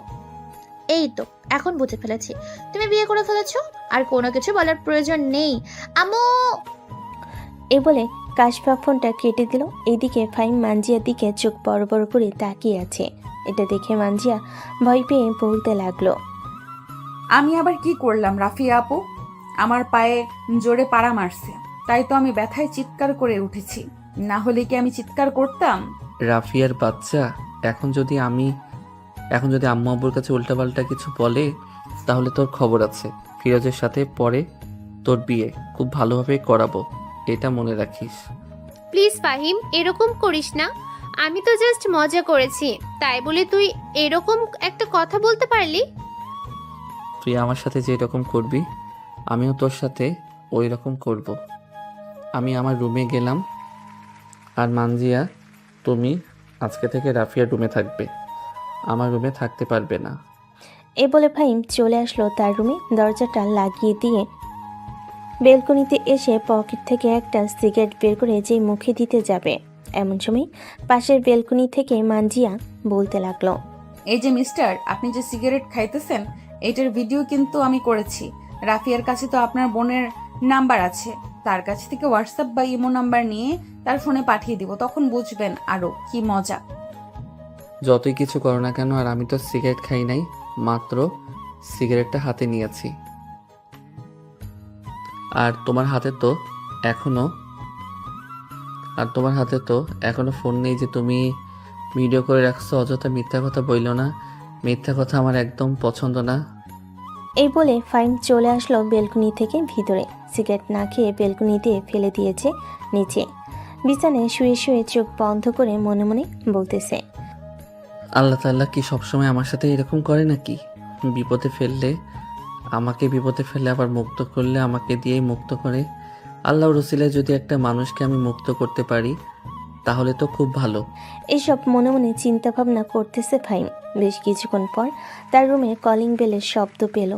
এই তো এখন বুঝে ফেলেছি, তুমি বিয়ে করে ফেলেছো, আর কোনো কিছু বলার প্রয়োজন নেই আম্মু। এ বলে কাশফা ফোনটা কেটে দিল। এইদিকে ফাহিম মানজিয়ার দিকে চোখ বড় বড় করে তাকিয়ে আছে। এটা দেখে মানজিয়া ভয় পেয়ে বলতে লাগলো, আমি আবার কি করলাম রাফিয়া আপু? আমার পায়ে জোরে পাড়া মারছে, তাই তো আমি ব্যথায় চিৎকার করে উঠেছি। না হলে কি আমি চিৎকার করতাম? রাফিয়ার বাচ্চা, এখন যদি আম্মু আব্বুর কাছে উল্টাপাল্টা কিছু বলে তাহলে তোর খবর আছে। ফিরোজের সাথে পরে তোর বিয়ে খুব ভালোভাবে করাবো, এটা মনে রাখিস। প্লিজ ফাহিম, এরকম করিস না। আমি তো জাস্ট মজা করেছি, তাই বলে তুই এরকম একটা কথা বলতে পারলি? তুই আমার সাথে যে এরকম করবি আমিও তোর সাথে ওই রকম করব। আমি আমার রুমে গেলাম। আর মানজিয়া, তুমি আজকে থেকে রাফিয়ার রুমে থাকবে, আমার রুমে থাকতে পারবে না। এ বলে ফাহিম চলে আসলো তার রুমে। দরজাটা লাগিয়ে দিয়ে বেলকনিতে এসে পকেট থেকে একটা সিগারেট বের করে যে মুখে দিতে যাবে, এমন সময় পাশের বেলকনি থেকে মানজিয়া বলতে লাগলো, এই যে মিস্টার, আপনি যে সিগারেট খাইতেছেন এটার ভিডিও কিন্তু আমি করেছি। রাফিয়ার কাছে তো আপনার বোনের নাম্বার আছে, তার কাছ থেকে হোয়াটসঅ্যাপ বা ইমো নাম্বার নিয়ে তার ফোনে পাঠিয়ে দিব, তখন বুঝবেন আরো কি মজা। যতই কিছু করো না কেন, আর আমি তো সিগারেট খাই নাই, মাত্র সিগারেটটা হাতে নিয়েছি। আর তোমার হাতে তো এখনো ফোন নেই যে তুমি ভিডিও করে রাখছো। অযথা মিথ্যা কথা বইলো না, মিথ্যা কথা আমার একদম পছন্দ না। এই বলে ফাহিম চলে আসলো বেলকনি থেকে ভিতরে। সিগারেট না খেয়ে বেলকনি দিয়ে ফেলে দিয়েছে নিচে। বিছানায় শুয়ে শুয়ে চোখ বন্ধ করে মনে মনে বলতেছে, আল্লাহ তাআলা কি সবসময় আমার সাথে এরকম করে নাকি? বিপদে ফেললে আবার মুক্ত করলে আমাকে দিয়েই মুক্ত করে। আল্লাহর রসিলায় যদি একটা মানুষকে আমি মুক্ত করতে পারি তাহলে তো খুব ভালো। এইসব মনে মনে চিন্তা ভাবনা করতেছে ফাহিম। বেশ কিছুক্ষণ পর তার রুমে কলিং বেলের শব্দ পেল।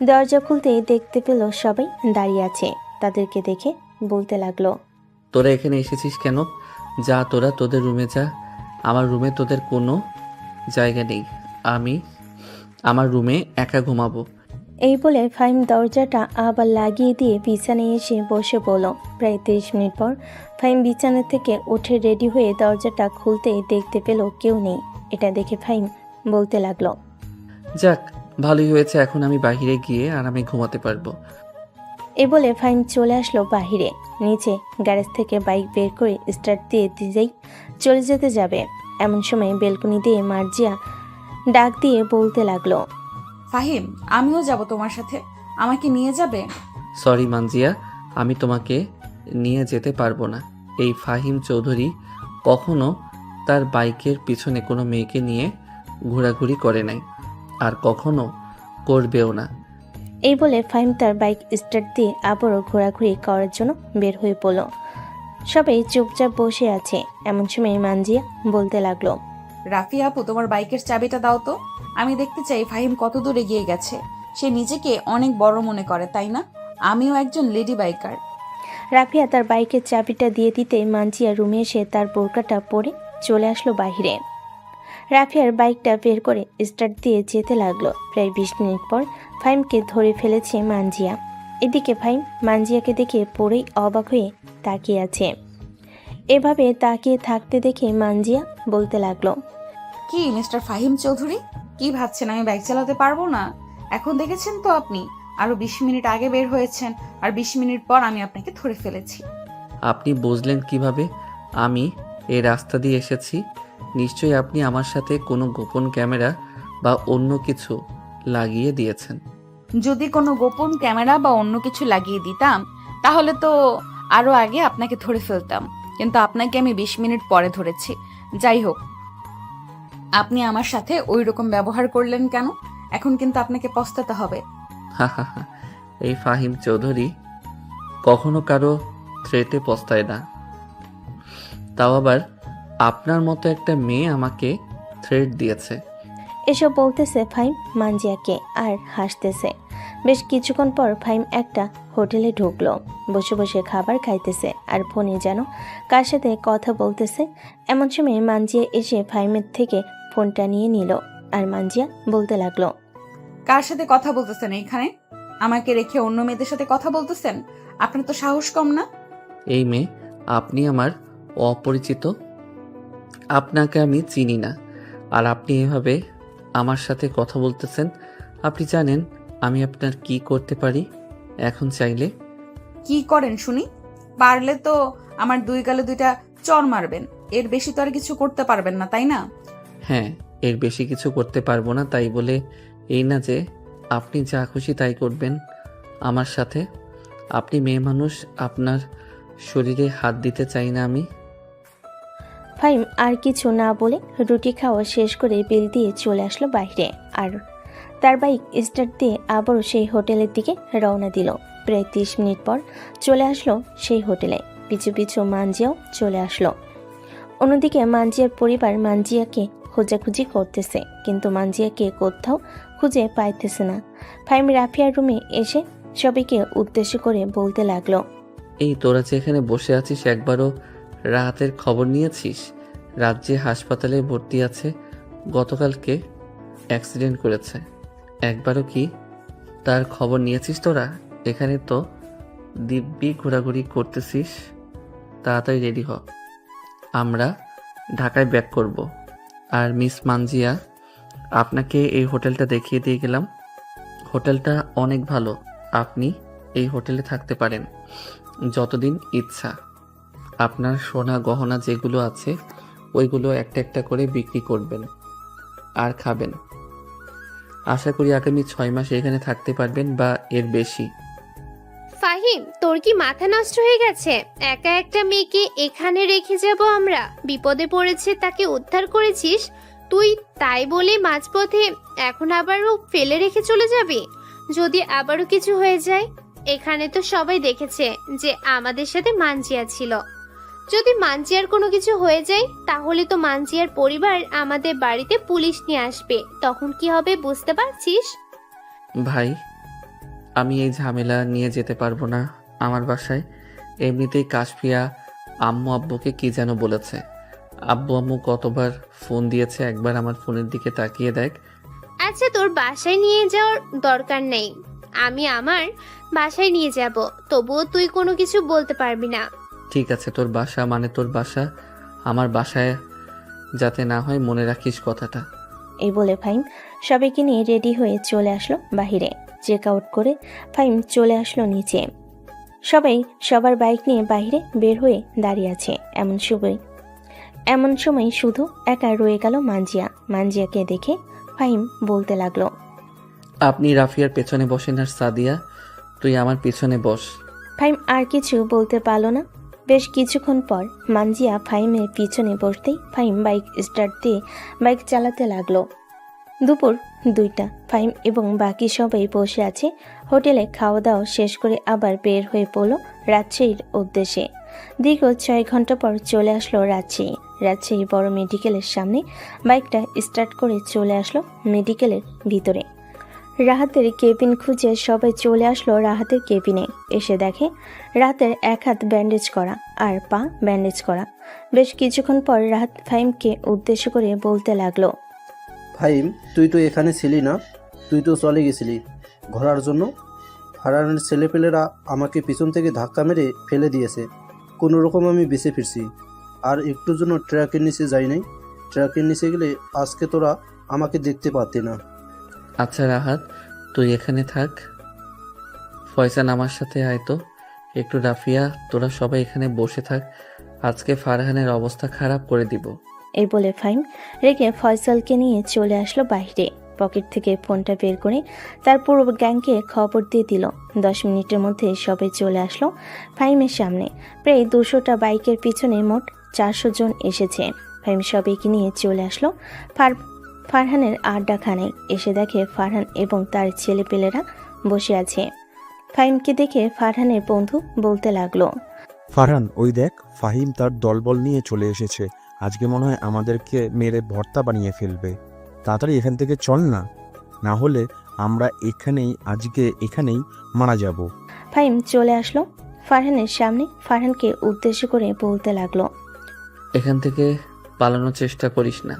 দরজা খুলতেই দেখতে পেল সবাই দাঁড়িয়ে আছে। তাদেরকে দেখে বলতে লাগলো, তোরা এখানে এসেছিস কেন? যা তোরা তোদের রুমে যা, আমার রুমে তোদের কোনো জায়গা নেই। আমি আমার রুমে একা ঘুমাবো। এই বলে ফাহিম দরজাটা আবার লাগিয়ে দিয়ে বিছানায় এসে বসে পড়ল। প্রায় 30 মিনিট পর ফাহিম বিছানা থেকে উঠে রেডি হয়ে দরজাটা খুলতেই দেখতে পেল কেউ নেই। এটা দেখে ফাহিম বলতে লাগলো, যাক, ভালোই হয়েছে, এখন আমি বাইরে গিয়ে আরামে ঘুমাতে পারবো। এ বলে ফাহিম চলে আসলো বাহিরে। নিচে গ্যারেজ থেকে বাইক বের করে স্টার্ট দিয়ে দিয়েই চলে যেতে যাবে, এমন সময় বেলকনি দিয়ে মার্জিয়া ডাক দিয়ে বলতে লাগলো, ফাহিম, আমিও যাব তোমার সাথে, আমাকে নিয়ে যাবে? সরি মানজিয়া, আমি তোমাকে নিয়ে যেতে পারবো না। এই ফাহিম চৌধুরী কখনো তার বাইকের পিছনে কোনো মেয়েকে নিয়ে ঘোরাঘুরি করে নাই, আর কখনো করবেও না। এই বলে ফাহিম তার বাইক স্টার্ট দিয়ে আবারও ঘোরাঘুরি করার জন্য বের হয়ে পড়ল। সবাই চুপচাপ বসে আছে, এমন সময় মানজিয়া বলতে লাগলো, রাফিয়া আপু, তোমার বাইকের চাবিটা দাও তো। আমি দেখতে চাই ফাহিম কত দূর এগিয়ে গেছে। সে নিজেকে অনেক বড় মনে করে, তাই না? আমিও একজন লেডি বাইকার। রাফিয়া তার বাইকের চাবিটা দিয়ে দিতে মানজিয়া রুমে এসে তার বোরকাটা পরে চলে আসলো বাইরে। রাফিয়ার বাইকটা বের করে স্টার্ট দিয়ে যেতে লাগলো। প্রায় 20 মিনিট পর ফাহিমকে ধরে ফেলেছে মানজিয়া। এদিকে ফাহিম মানজিয়াকে দেখে পড়েই অবাক হয়ে তাকিয়ে আছে। এভাবে তাকিয়ে থাকতে দেখে মানজিয়া বলতে লাগলো, কি মিস্টার ফাহিম চৌধুরী, কি ভাবছেন আমি বাইক চালাতে পারবো না? এখন দেখেছেন তো আপনি, আরো 20 মিনিট আগে বের হয়েছেন, আর 20 মিনিট পর আমি আপনাকে ধরে ফেলেছি। আপনি বুঝলেন কিভাবে আমি এই রাস্তা দিয়ে এসেছি? নিশ্চয়ই আপনি আমার সাথে কোনো গোপন ক্যামেরা বা অন্য কিছু লাগিয়ে দিয়েছেন। যদি কোনো গোপন ক্যামেরা বা অন্য কিছু লাগিয়ে দিতাম তাহলে তো আরো আগে আপনাকে ধরে ফেলতাম, কিন্তু আপনাকে আমি 20 মিনিট পরে ধরেছি। যাই হোক, আপনি আমার সাথে ওই রকম ব্যবহার করলেন কেন? এখন কিন্তু আপনাকে পস্তাতে হবে। এই ফাহিম চৌধুরী কখনো কারো থ্রেটে পস্তায় না, তাও আবার আপনার মতো একটা মেয়ে আমাকে থ্রেট দিয়েছে। এসব বলতেছে ফাহিম মানজিয়াকে আর হাসতেছে। বেশ কিছুক্ষণ পর ফাহিম একটা হোটেলে ঢুকলো। বসে বসে খাবার খাইতেছে আর ফোনে যেন কার সাথে কথা বলতেছে। এমন সময় মানজিয়া এসে ফাহিমের থেকে ফোনটা নিয়ে নিল আর মানজিয়া বলতে লাগলো, কার সাথে কথা বলতেছেন এখানে? আমাকে রেখে অন্য মেয়েদের সাথে কথা বলতেছেন? আপনার তো সাহস কম না? এই মেয়ে, আপনি আমার অপরিচিত, আপনাকে আমি চিনি না, আর আপনি এভাবে আমার সাথে কথা বলতেছেন। আপনি জানেন আমি আপনার কি করতে পারি এখন চাইলে? কি করেন শুনি? পারলে তো আমার দুই গালে দুইটা চর মারবেন, এর বেশি তো আর কিছু করতে পারবেন না, তাই না? হ্যাঁ, এর বেশি কিছু করতে পারবো না, তাই বলে এই না যে আপনি যা খুশি তাই করবেন আমার সাথে। আপনি মেয়ে মানুষ, আপনার শরীরে হাত দিতে চাই না আমি। ফাহিম আর কিছু না বলে রুটি খাওয়া শেষ করে বিল দিয়ে চলে আসলো বাইরে, আর তার বাইক স্টার্ট দিয়ে আবারও সেই হোটেলের দিকে রওনা দিল। প্রায় 30 মিনিট পর চলে আসলো সেই হোটেলে। পিছু পিছু মানজিয়াও চলে আসলো। অন্যদিকে মানজিয়ার পরিবার মানজিয়াকে খোঁজাখুঁজি করতেছে, কিন্তু মানজিয়াকে কোথাও খুঁজে পাইতেছে না। ফাহিম রাফিয়ার রুমে এসে সবাইকে উদ্দেশ্য করে বলতে লাগলো, এই তোরা যে এখানে বসে আছিস, একবারও রাহাতের খবর নিয়েছিস? রাত যে হাসপাতালে ভর্তি আছে, গতকালকে অ্যাক্সিডেন্ট করেছে, একবারও কি তার খবর নিয়েছিস তোরা? এখানে তো দিব্যি ঘোরাঘুরি করতেছিস। তাড়াতাড়ি রেডি হ, আমরা ঢাকায় ব্যাক করব। আর মিস মানজিয়া, আপনাকে এই হোটেলটা দেখিয়ে দিয়ে গেলাম। হোটেলটা অনেক ভালো, আপনি এই হোটেলে থাকতে পারেন যতদিন ইচ্ছা। আপনার সোনা গহনা যেগুলো আছে ওইগুলো একটা একটা করে বিক্রি করবেন আর খাবেন। আশা করি আগামী 6 মাস এখানে থাকতে পারবেন বা এর বেশি। ফাহিম, তোর কি মাথা নষ্ট হয়ে গেছে? একা একটা মেয়েকে এখানে রেখে যাব আমরা? বিপদে পড়েছে, তাকে উদ্ধার করেছিস তুই, তাই বলে মাঝপথে এখন আবারও ফেলে রেখে চলে যাবি? যদি আবারও কিছু হয়ে যায়? এখানে তো সবাই দেখেছে যে আমাদের সাথে মানজিয়া ছিল। যদি মানজিয়ার কোনো কিছু হয়ে যায় তাহলে তো মানজিয়ার পরিবার আমাদের বাড়িতে পুলিশ নিয়ে আসবে, তখন কি হবে বুঝতে পারছিস? ভাই, আমি এই ঝামেলা নিয়ে যেতে পারবো না আমার বাসায়। এমনিতেই কাশফিয়া আম্মু আব্বুকে কি যেন বলেছে। আব্বু আম্মু কতবার ফোন দিয়েছে, একবার আমার ফোনের দিকে তাকিয়ে দেখ। আচ্ছা, তোর বাসায় নিয়ে যাওয়ার দরকার নেই, আমি আমার বাসায় নিয়ে যাব, তবুও তুই কোনো কিছু বলতে পারবি না। ঠিক আছে, তোর বাসা মানে তোর বাসা, আমার বাসায় যাতে না হয়, মনে রাখিস কথাটা। এই বলে ফাহিম সবাইকে নিয়ে রেডি হয়ে চলে আসলো বাহিরে। চেক আউট করে ফাহিম চলে আসলো নিচে। সবাই সবার বাইক নিয়ে বাইরে বের হয়ে দাঁড়িয়ে আছে। এমন সময় শুধু একা রয়ে গেল মানজিয়া। মানজিয়াকে দেখে ফাহিম বলতে লাগলো, আপনি রাফিয়ার পেছনে বসেন, আর সাদিয়া তুই আমার পিছনে বস। ফাহিম আর কিছু বলতে পারল না। বেশ কিছুক্ষণ পর মানজিয়া ফাহিমের পিছনে বসতেই ফাহিম বাইক স্টার্ট দিয়ে বাইক চালাতে লাগলো। দুপুর 2টা। ফাহিম এবং বাকি সবাই বসে আছে হোটেলে। খাওয়া দাওয়া শেষ করে আবার বের হয়ে পড়ল রাজশাহীর উদ্দেশ্যে। দীর্ঘ 6 ঘন্টা পর চলে আসলো রাজশাহী বড় মেডিকেলের সামনে বাইকটা স্টার্ট করে চলে আসলো মেডিকেলের ভিতরে। রাহাতের কেবিন খুঁজে সবাই চলে আসলো রাহাতের কেবিনে। এসে দেখে রাহাতের এক হাত ব্যান্ডেজ করা আর পা ব্যান্ডেজ করা। বেশ কিছুক্ষণ পর রাহাত ফাহিমকে উদ্দেশ্য করে বলতে লাগলো, ফাহিম, তুই তো এখানে ছিলি না, তুই তো চলে গেছিলি ঘোরার জন্য। হারানের ছেলেপেলেরা আমাকে পিছন থেকে ধাক্কা মেরে ফেলে দিয়েছে, কোনো রকম আমি বেঁচে ফিরছি। আর একটুর জন্য ট্রাকের নিচে যাই নাই। ট্রাকের নিচে গেলে আজকে তোরা আমাকে দেখতে পারতি না। আচ্ছা রাহাত, তুই এখানে থাক। ফয়সাল আমার সাথে আয় তো একটু। রাফিয়া, তোরা সবাই এখানে বসে থাক, আজকে ফারহানের অবস্থা খারাপ করে দিব। এই বলে ফাহিম রেগে ফয়সালকে নিয়ে চলে আসলো বাইরে। পকেট থেকে ফোনটা বের করে তার পুরো গ্যাংকে খবর দিয়ে দিল। 10 মিনিটের মধ্যে সবাই চলে আসলো ফাহিমের সামনে। প্রায় 200টা বাইকের পিছনে মোট 400 জন এসেছে। ফাহিম সবাইকে নিয়ে চলে আসলো ফারহানের আড্ডাখানায়। এসে দেখে ফারহান এবং তার ছেলেপেলেরা বসে আছে। ফাহিমকে দেখে ফারহানের বন্ধু বলতে লাগলো, ফারহান, ওই দেখ, ফাহিম তার দলবল নিয়ে চলে এসেছে। আজকে মনে হয় আমাদেরকে মেরে ভর্তা বানিয়ে ফেলবে। তাড়াতাড়ি এখান থেকে চল না, না হলে আমরা এখানেই মারা যাব। ফাহিম চলে আসলো ফারহানের সামনে। ফারহানকে উদ্দেশ্য করে বলতে লাগলো, এখান থেকে পালানোর চেষ্টা করিস না।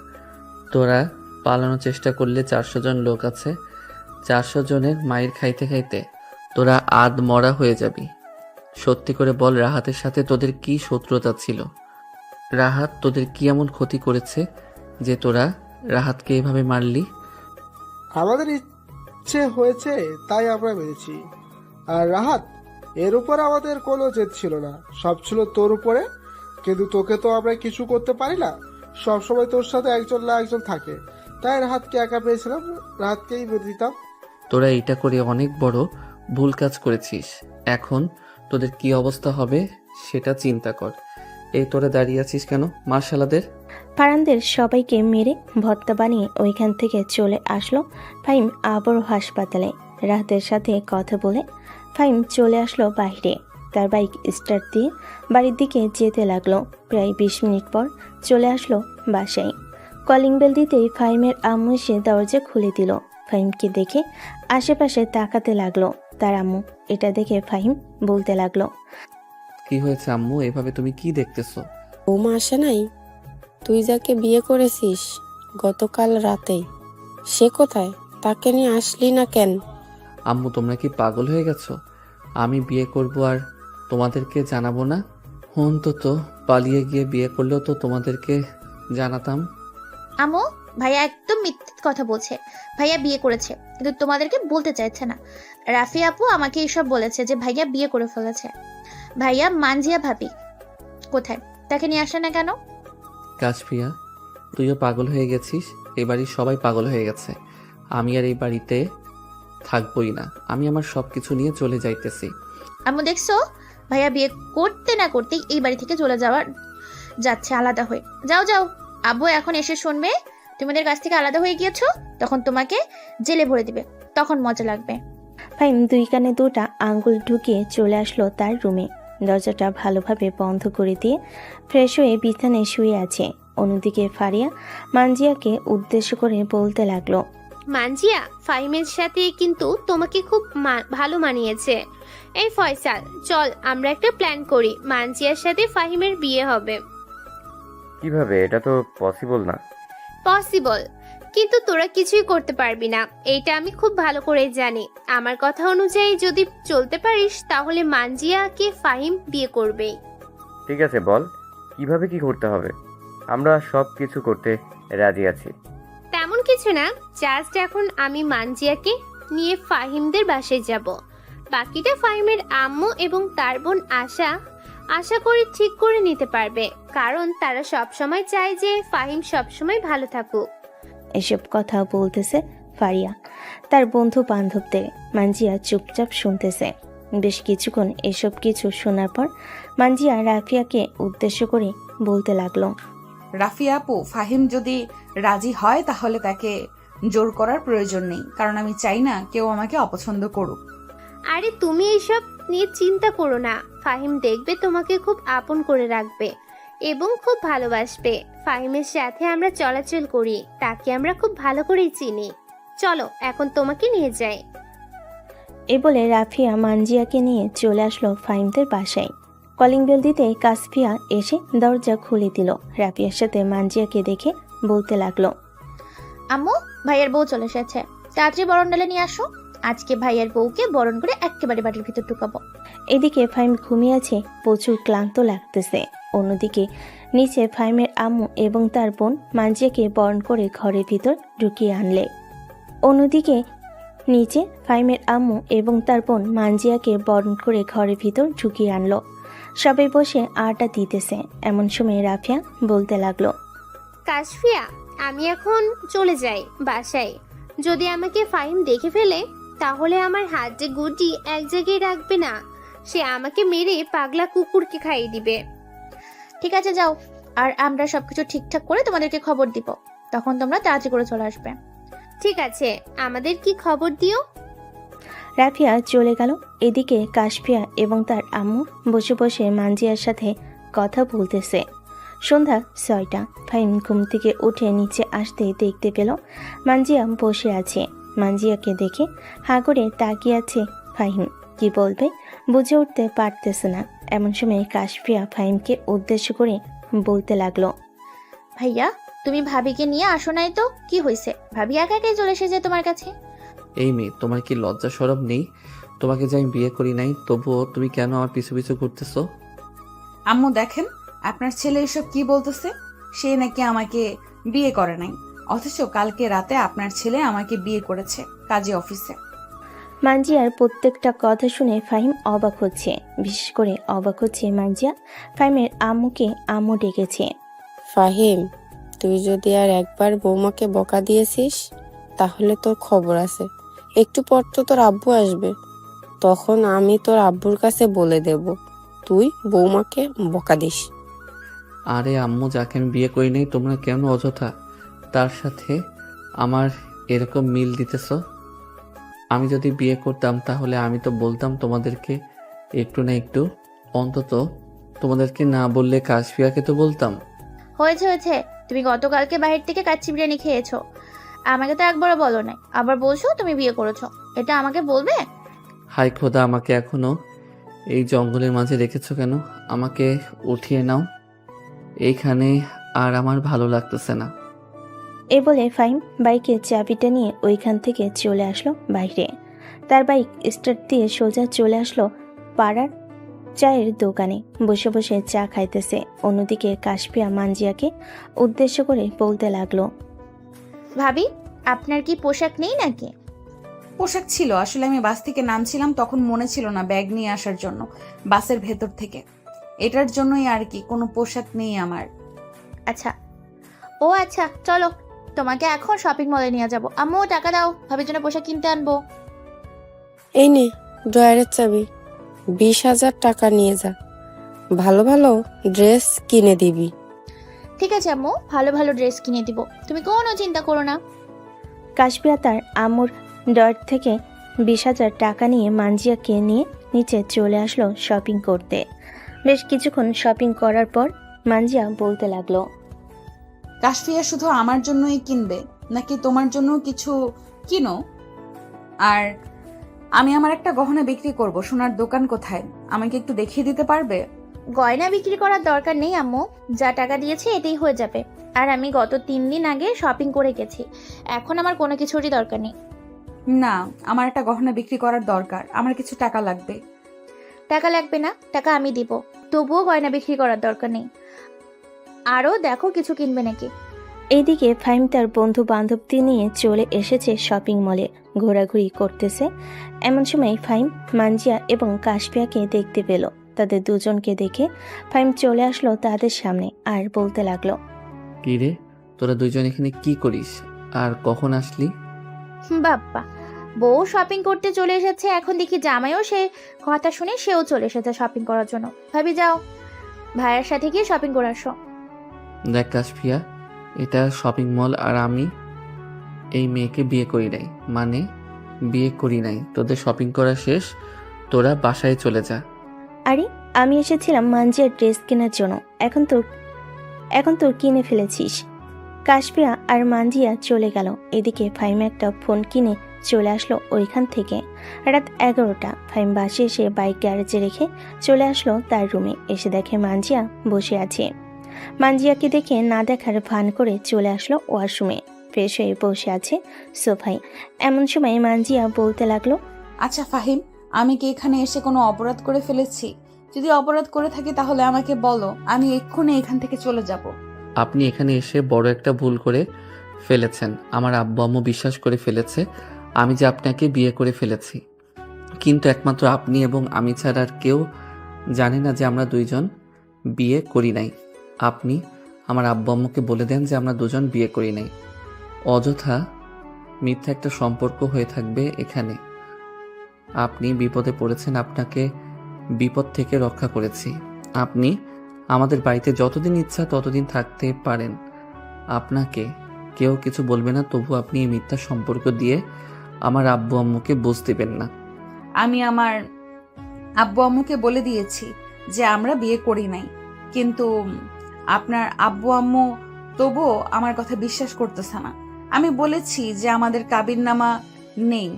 তোরা পালানোর চেষ্টা করলে 400 জন লোক আছে, 400 জনের মায়ের খাইতে খাইতে তোরা আধ মরা হয়ে যাবি। সত্যি করে বল, রাহাতের সাথে তোদের কি শত্রুতা ছিল? রাহাত তোদের কি এমন ক্ষতি করেছে যে তোরা রাহাতকে এভাবে মারলি? আমাদের ইচ্ছে হয়েছে তাই আমরা মেরেছি। আর রাহাত, এর উপরে আমাদের কোনো জেদ ছিল না, সব ছিল তোর উপরে। কিন্তু তোকে তো আমরা কিছু করতে পারি না, সবসময় তোর সাথে একজন না একজন থাকে, তাই রাহাতকে একা পেয়েছিলাম, রাহাতকেই মেরে দিতাম। তোরা এটা করে অনেক বড় ভুল কাজ করেছিস। এখন তোদের কি অবস্থা হবে সেটা চিন্তা কর। এই তোরা দাঁড়িয়ে আছিস কেন? মার শালাদের। ফারানদের সবাইকে মেরে ভর্তা বানিয়ে ওইখান থেকে চলে আসলো ফাহিম আবারও হাসপাতালে। রাহাতের সাথে কথা বলে ফাহিম চলে আসলো বাইরে। তার বাইক স্টার্ট দিয়ে বাড়ির দিকে যেতে লাগলো। প্রায় 20 মিনিট পর চলে আসলো বাসায়। কলিং বেল দিতেই ফাহিমের আম্মু এসে দরজা খুলে দিল। ফাহিমকে দেখে আশেপাশে তাকাতে লাগলো। তার আম্মু এটা দেখে ফাহিম বলতে লাগলো, কি হয়েছে আম্মু, এভাবে তুমি কি দেখতেছো? বৌমা আসে নাই? তুই যাকে বিয়ে করেছিস গতকাল রাতে, সে কোথায়? তাকে নিয়ে আসলি না কেন? আম্মু তোমরা কি পাগল হয়ে গেছো? আমি বিয়ে করব আর তোমাদেরকে জানাবো না? অন্তত পালিয়ে গিয়ে বিয়ে করলেও তো তোমাদেরকে জানাতাম। আমো, ভাইয়া একদম মিথ্যে কথা বলছে। ভাইয়া বিয়ে করেছে কিন্তু তোমাদেরকে বলতে চাইছে না। রাফি আপু আমাকে এসব বলেছে যে ভাইয়া বিয়ে করে ফেলেছে। ভাইয়া মানজিয়া ভাবি কোথায়? তাকে নিয়ে আসে না কেন? কাশফিয়া, তুইও পাগল হয়ে গেছিস। এই বাড়ির সবাই পাগল হয়ে গেছে। আমি আর এই বাড়িতে থাকবই না। আমি আমার সবকিছু নিয়ে চলে যাইতেছি। আমু দেখছো, ভাইয়া বিয়ে করতে না করতেই এই বাড়ি থেকে চলে যাচ্ছে আলাদা হয়ে। যাও যাও, আব্বু এখন এসে শুনবে তোমাদের কাছ থেকে আলাদা হয়ে গিয়েছো, তখন তোমাকে জেলে ভরে দিবে, তখন মজা লাগবে। ফাহিম 2 কানে 2টা আঙ্গুল ঢুকিয়ে চলে আসলো তার রুমে। দরজাটা ভালোভাবে বন্ধ করে দিয়ে ফ্রেশ হয়ে বিছানায় শুয়ে আছে। অন্যদিকে ফারিয়া মানজিয়াকে উদ্দেশ্য করে বলতে লাগলো, মানজিয়া, ফাহিমের সাথে কিন্তু তোমাকে খুব ভালো মানিয়েছে। এই ফয়সাল, চল আমরা একটা প্ল্যান করি, মানজিয়ার সাথে ফাহিমের বিয়ে হবে। কিভাবে? এটা তো পসিবল না। পসিবল, কিন্তু তোরা কিছুই করতে পারবি না, এইটা আমি খুব ভালো করেই জানি। আমার কথা অনুযায়ী যদি চলতে পারিস তাহলে মানজিয়াকে ফাহিম বিয়ে করবেই। ঠিক আছে, বল কিভাবে কি করতে হবে। আমরা সব কিছু করতে রাজি আছি। তেমন কিছু না, জাস্ট এখন আমি মানজিয়াকে নিয়ে ফাহিমদের বাসায় যাব। বাকিটা ফাহিমের আম্মু এবং তার বোন আশা করি ঠিক করে নিতে পারবে, কারণ তারা সব সময় চায় যে ফাহিম সবসময় ভালো থাকুক। এসব কথা বলতেছে ফারিয়া তার বন্ধু বান্ধবদের। মানজিয়া চুপচাপ শুনতেছে। বেশ কিছুক্ষণ এসব কিছু শোনার পর মানজিয়া রাফিয়াকে উদ্দেশ্য করে বলতে লাগলো, রাফিয়া আপু, ফাহিম যদি রাজি হয় তাহলে তাকে জোর করার প্রয়োজন নেই, কারণ আমি চাই না কেউ আমাকে অপছন্দ করুক। আরে তুমি এইসব নিয়ে চিন্তা করো না, ফাহিম দেখবে তোমাকে খুব আপন করে রাখবে এবং খুব ভালোবাসবে। ফাহিমের সাথে আমরা চলাচল করি, তাকে আমরা খুব ভালো করেই চিনি। চলো এখন তোমাকে নিয়ে যাই। এ বলে রাফিয়া মানজিয়াকে নিয়ে চলে আসলো ফাহিমদের বাসায়। কলিং বেল দিতে কাসফিয়া এসে দরজা খুলে দিল। রাফিয়ার সাথে মানজিয়াকে দেখে বলতে লাগলো, আম্মু, ভাইয়ের বউ চলে এসেছে, তাড়াতাড়ি বরণ ডালে নিয়ে আসো। আজকে ভাইয়ের বউকে বরণ করে একেবারে বাড়ির ভিতর ঢুকাবো। এদিকে ফাহিম ঘুমিয়ে আছে, প্রচুর ক্লান্ত লাগতেছে। অন্যদিকে নিচে ফাহিমের আম্মু এবং তার বোন মানজিয়াকে বরণ করে ঘরের ভিতর ঢুকিয়ে আনলে। অন্যদিকে নিচে ফাহিমের আম্মু এবং তার বোন মানজিয়াকে বরণ করে ঘরের ভিতর ঢুকিয়ে আনলো। সবাই বসে আড্ডা দিতেছে। এমন সময় রাফিয়া বলতে লাগলো, কাশফিয়া, আমি এখন চলে যাই বাসায়। যদি আমাকে ফাহিম দেখে ফেলে তাহলে আমার হাত যে গুটি এক জায়গায় রাখবে না, সে আমাকে মেরে পাগলা কুকুরকে খাইয়ে দিবে। ঠিক আছে, যাও, আর আমরা সবকিছু ঠিকঠাক করে তোমাদেরকে খবর দিব, তখন তোমরা তাড়াতাড়ি করে চলে আসবে। ঠিক আছে, আমাদের কি খবর দিও। রাফিয়া চলে গেল। এদিকে কাশফিয়া এবং তার আম্মু বসে বসে মানজিয়ার সাথে কথা বলতেছে। সন্ধ্যা 6টা। ফাহিম ঘুম থেকে উঠে নিচে আসতে দেখতে পেল মানজিয়া বসে আছে। মানজিয়াকে দেখে হাঁ করে তাকিয়ে আছে ফাহিম। কি বলবে বুঝে উঠতে পারতেছে না। এমন সময় কাশফিয়া ফাহিমকে উদ্দেশ্য করে বলতে লাগলো, ভাইয়া, তুমি ভাবিকে নিয়ে আসো নাই তো কি হয়েছে? ভাবি একা একাই চলে এসেছে তোমার কাছে। এই মেয়ে, তোমার কি লজ্জা শরম নেই? তোমাকে যে আমি বিয়ে করি নাই, তবুও তুমি কেন আমার পিছু পিছু ঘুরতেছো? আম্মু দেখেন, আপনার ছেলে এসব কি বলতেছে। সে নাকি আমাকে বিয়ে করে নাই, অথচ কালকে রাতে আপনার ছেলে আমাকে বিয়ে করেছে কাজী অফিসে। মানজিয়ার প্রত্যেকটা কথা শুনে ফাহিম অবাক হচ্ছে। বিশেষ করে অবাক হচ্ছে মানজিয়া ফাহিমের আম্মুকে আম্মু ডেকেছে। ফাহিম, তুই যদি আর একবার বৌমাকে বকা দিয়েছিস তাহলে তোর খবর আছে। একটু পর তো তোর আব্বু আসবে, তখন আমি তোর আব্বুর কাছে বলে দেব তুই বৌমাকে বকা দিস। আরে আম্মু, যাকে আমি বিয়ে করি নাই তোমরা কেন অযথা তার সাথে আমার এরকম মিল দিতেছ? আমি যদি বিয়ে করতাম তাহলে আমি তো বলতাম তোমাদেরকে, একটু না একটু। অন্তত তোমাদেরকে না বললে কাশফিয়াকে তো বলতাম। হয়েছে হয়েছে, তুমি গতকালকে বাহির থেকে কাচ্চি বিরিয়ানি খেয়েছো, আমাকে তো একবারও বলো নাই, আবার বলছো তুমি বিয়ে করেছো। এটা আমাকে বলবে? হাই খোদা, আমাকে এখনো এই জঙ্গলের মাঝে রেখেছো কেন? আমাকে উঠিয়ে নাও, এইখানে আর আমার ভালো লাগতেছে না। এ বলে ফাহিম বাইকের চাবিটা নিয়ে ওইখান থেকে চলে আসলো বাইরে। তার বাইক স্টার্ট দিয়ে সোজা চলে আসলো পাড়ার চায়ের দোকানে। বসে বসে চা খাইতেছে। অন্যদিকে কাশফিয়া মানজিয়াকে উদ্দেশ্য করে বলতে লাগলো, ভাবি, আপনার কি পোশাক নেই নাকি? পোশাক ছিল, আসলে আমি বাস থেকে নামছিলাম, তখন মনে ছিল না ব্যাগ নিয়ে আসার জন্য বাসের ভেতর থেকে। এটার জন্যই আর কি, কোনো পোশাক নেই আমার। আচ্ছা, ও আচ্ছা, চলো তোমাকে এখন শপিং মলে নিয়ে যাবো। আম্মু টাকা দাও, ভাবির জন্য পোশাক কিনতে আনবো। এই নে ড্রয়ারের চাবি, 20,000 টাকা নিয়ে যা, ভালো ভালো ড্রেস কিনে দিবি। ঠিক আছে আম্মু, ভালো ভালো ড্রেস কিনে দিব, তুমি কোনো চিন্তা করো না। কাশফিয়া তার আম্মুর ডট থেকে 20,000 টাকা নিয়ে মানজিয়াকে নিয়ে নিচে চলে আসলো শপিং করতে। বেশ কিছুক্ষণ শপিং করার পর মানজিয়া বলতে লাগলো, কাশফিয়া শুধু আমার জন্যই কিনবে নাকি তোমার জন্য কিছু কিনো? আর আমি আমার একটা গহনা বিক্রি করব, সোনার দোকান কোথায় আমাকে একটু দেখিয়ে দিতে পারবে? গয়না বিক্রি করার দরকার নেই আম্মু, যা টাকা দিয়েছে এটাই হয়ে যাবে। আর আমি গত 3 দিন আগে শপিং করে গেছি, এখন আমার কোনো কিছুরই দরকার নেই। না, আমার একটা গহনা বিক্রি করার দরকার, আমার কিছু টাকা লাগবে। টাকা লাগবে না, টাকা আমি দিব, তবুও গয়না বিক্রি করার দরকার নেই। আরও দেখো কিছু কিনবে নাকি। এইদিকে ফাহিম তার বন্ধু বান্ধবদের নিয়ে চলে এসেছে শপিং মলে, ঘোরাঘুরি করতেছে। এমন সময় ফাহিম মানজিয়া এবং কাশফিয়াকে দেখতে পেল। তাদের দুজনকে দেখে ফাহিম চলে আসলো তাদের সামনে আর বলতে লাগলো, কি রে, তোরা দুইজন এখানে কি করিস আর কখন আসলি? বাপ্পা, বউ শপিং করতে চলে এসেছে, এখন দেখি জামাইও সে কথা শুনে সেও চলে এসেছে শপিং করার জন্য। ভাবি যাও, ভাইয়ের সাথে গিয়ে শপিং করে আসো। দেখ কাশফিয়া, এটা শপিং মল আর আমি এই মেয়েকে বিয়ে করি নাই, মানে বিয়ে করি নাই। তোদের শপিং করা শেষ, তোরা বাসায় চলে যা। আরে আমি এসেছিলাম মানজিয়ার ড্রেস কেনার জন্য, এখন তোর কিনে ফেলেছিস। কাশফিয়া আর মানজিয়া চলে গেল। এদিকে ফাহিম একটা ফোন কিনে চলে আসলো ওইখান থেকে। রাত 11টা। ফাহিম বাসে এসে বাইক গ্যারেজে রেখে চলে আসলো তার রুমে। এসে দেখে মানজিয়া বসে আছে। মানজিয়াকে দেখে না দেখার ভান করে চলে আসলো ওয়াশরুমে। ফ্রেশ হয়ে বসে আছে সোফায়। এমন সময় মানজিয়া বলতে লাগলো, আচ্ছা ফাহিম, আমি কি এখানে এসে কোনো অপরাধ করে ফেলেছি? যদি অপরাধ করে থাকি তাহলে আমাকে বলো, আমি এক্ষুনি এখান থেকে চলে যাব। আপনি এখানে এসে বড় একটা ভুল করে ফেলেছেন। আমার আব্বু আম্মু বিশ্বাস করে ফেলেছে আমি যে আপনাকে বিয়ে করে ফেলেছি, কিন্তু একমাত্র আপনি এবং আমি ছাড়া আর কেউ জানে না যে আমরা দুইজন বিয়ে করি নাই। আপনি আমার আব্বু আম্মুকে বলে দেন যে আমরা দুজন বিয়ে করি নাই। অযথা মিথ্যা একটা সম্পর্ক হয়ে থাকবে এখানে। আপনি বিপদে পড়েছেন, আপনাকে বিপদ থেকে রক্ষা করেছি। আপনি আমাদের বাড়িতে যতদিন ইচ্ছা ততদিন থাকতে পারেন, আপনাকে কেউ কিছু বলবে না। তবু আপনি এই মিথ্যা সম্পর্ক দিয়ে আমার আব্বু আম্মুকে বুঝ দিবেন না। আমি আমার আব্বু আম্মুকে বলে দিয়েছি যে আমরা বিয়ে করি নাই, কিন্তু আপনার আব্বু আম্মু তবুও আমার কথা বিশ্বাস করতেছে না। আমি বলেছি যে আমাদের কাবিননামা নেই,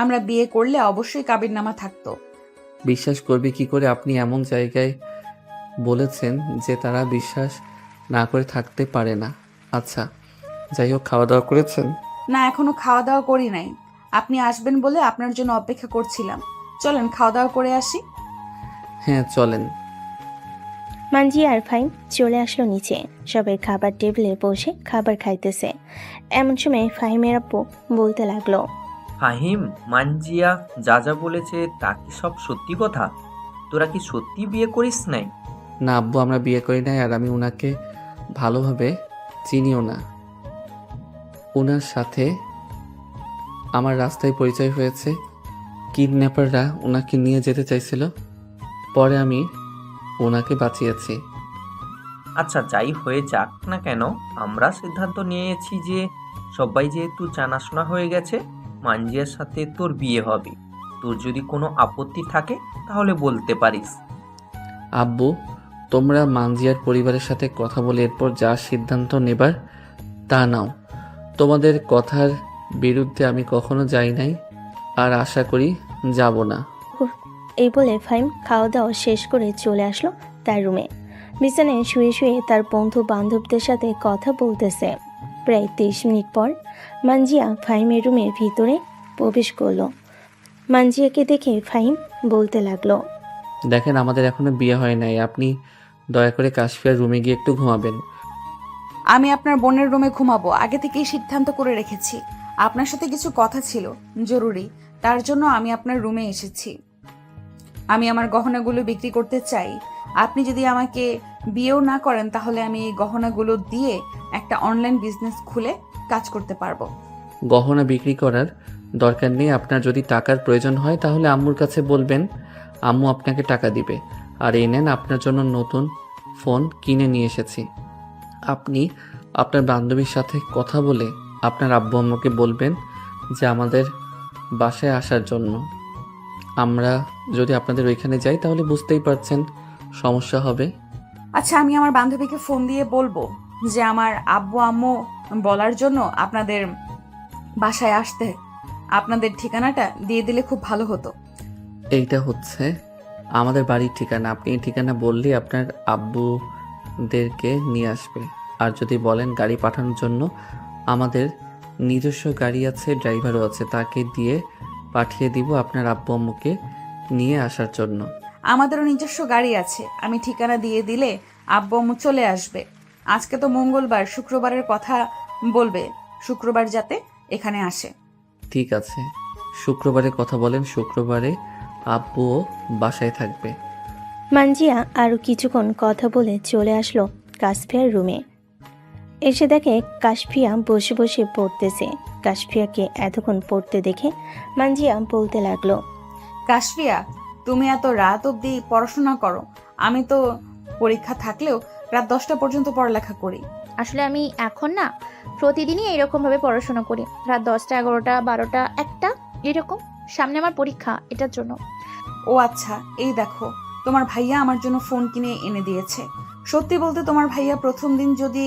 আমরা বিয়ে করলে অবশ্যই কাবিননামা থাকতো। বিশ্বাস করবে কি করে? আপনি এমন জায়গায় বলেছেন যে তারা বিশ্বাস না করে থাকতে পারে না। আচ্ছা যাই হোক, খাওয়া দাওয়া করেছেন? না, এখনো খাওয়া দাওয়া করি নাই। আপনি আসবেন বলে আপনার জন্য অপেক্ষা করছিলাম, চলেন খাওয়া দাওয়া করে আসি। হ্যাঁ চলেন। মানজি আর ফাইম চলে আসলো নিচে। সবাই খাবার টেবিলে বসে খাবার খাইতেছে। এমন সময় ফাহিমের আব্বু বলতে লাগলো, ফাহিম, মানজিয়া যা যা বলেছে তা কি সব সত্যি কথা? তোরা কি সত্যি বিয়ে করিস নাই? না আব্বু, আমরা বিয়ে করি নাই, আর আমি ওনাকে ভালোভাবে চিনিও না। ওনার সাথে আমার রাস্তায় পরিচয় হয়েছে। কিডন্যাপাররা ওনাকে নিয়ে যেতে চাইছিল, পরে আমি ওনাকে বাঁচিয়েছি। আচ্ছা, যাই হয়ে যাক না কেন, আমরা সিদ্ধান্ত নিয়েছি যে সবাই যেহেতু জানাশোনা হয়ে গেছে, মানজিয়ার সাথে তোর বিয়ে হবে। তোর যদি কোনো আপত্তি থাকে তাহলে বলতে পারিস। আব্বু, তোমরা মানজিয়ার পরিবারের সাথে কথা বলে এরপর যা সিদ্ধান্ত নেবার তা নাও। তোমাদের কথার বিরুদ্ধে আমি কখনো যাই নাই, আর আশা করি যাব না। এই বলে ফাহিম খাওয়া দাওয়া শেষ করে চলে আসলো তার রুমে। বিছানায় শুয়ে শুয়ে তার বন্ধু বান্ধবদের সাথে কথা বলতেছে। প্রায় 30 মিনিট পর মানজিয়া ফাহিমের রুমের ভিতরে প্রবেশ করলো। মানজিয়াকে দেখে ফাহিম বলতে লাগলো, দেখেন, আমাদের এখনো বিয়ে হয় নাই, আপনি দয়া করে কাশফিয়ার রুমে গিয়ে একটু ঘুমাবেন। আমি আপনার বোনের রুমে ঘুমাবো, আগে থেকেই সিদ্ধান্ত করে রেখেছি। আপনার সাথে কিছু কথা ছিল জরুরি, তার জন্য আমি আপনার রুমে এসেছি। আমি আমার গহনাগুলো বিক্রি করতে চাই। আপনি যদি আমাকে বিয়েও না করেন তাহলে আমি এই গহনাগুলো দিয়ে একটা অনলাইন বিজনেস খুলে কাজ করতে পারবো। গহনা বিক্রি করার দরকার নেই। আপনার যদি টাকার প্রয়োজন হয় তাহলে আম্মুর কাছে বলবেন, আম্মু আপনাকে টাকা দিবে। আর এই নেন, আপনার জন্য নতুন ফোন কিনে নিয়ে এসেছি। আপনি আপনার বান্ধবীর সাথে কথা বলে আপনার আব্বু আম্মুকে বলবেন যে আমাদের বাসায় আসার জন্য। আমরা যদি আপনাদের ওইখানে যাই তাহলে বুঝতেই পারছেন সমস্যা হবে। আচ্ছা, আমি আমার বান্ধবীকে ফোন দিয়ে বলবো যে আমার আব্বু আম্মু বলার জন্য আপনাদের বাসায় আসতে। আপনাদের ঠিকানাটা দিয়ে দিলে খুব ভালো হতো। এইটা হচ্ছে আমাদের বাড়ির ঠিকানা। আপনি এই ঠিকানা বললেই আপনার আব্বুদেরকে নিয়ে আসবে। আর যদি বলেন গাড়ি পাঠানোর জন্য, আমাদের নিজস্ব গাড়ি আছে, ড্রাইভারও আছে, তাকে দিয়ে পাঠিয়ে দিব আপনার আব্বু আম্মুকে নিয়ে আসার জন্য। আমাদেরও নিজস্ব গাড়ি আছে, আমি ঠিকানা দিয়ে দিলে আব্বু আম্মু চলে আসবে। আজকে তো মঙ্গলবার, শুক্রবারের কথা বলবে, শুক্রবার যাতে এখানে আসে। ঠিক আছে, শুক্রবারে কথা বলেন, শুক্রবারে আব্বুও বাসায় থাকবে। মানজিয়া আরও কিছুক্ষণ কথা বলে চলে আসলো কাশফিয়ার রুমে। এসে দেখে কাশফিয়া বসে বসে পড়তেছে। কাশফিয়াকে এতক্ষণ পড়তে দেখে মানজিয়া বলতে লাগলো, কাশফিয়া, তুমি এত রাত অবধি পড়াশোনা করো। আমি তো পরীক্ষা থাকলেও রাত 10টা পর্যন্ত পড়ালেখা করি। আসলে আমি এখন না প্রতিদিনই এরকম ভাবে পড়াশোনা করি, রাত 10টা 11টা 12টা 1টা এরকম। সামনে আমার পরীক্ষা, এটার জন্য। ও আচ্ছা, এই দেখো তোমার ভাইয়া আমার জন্য ফোন কিনে এনে দিয়েছে। সত্যি বলতে তোমার ভাইয়া প্রথম দিন যদি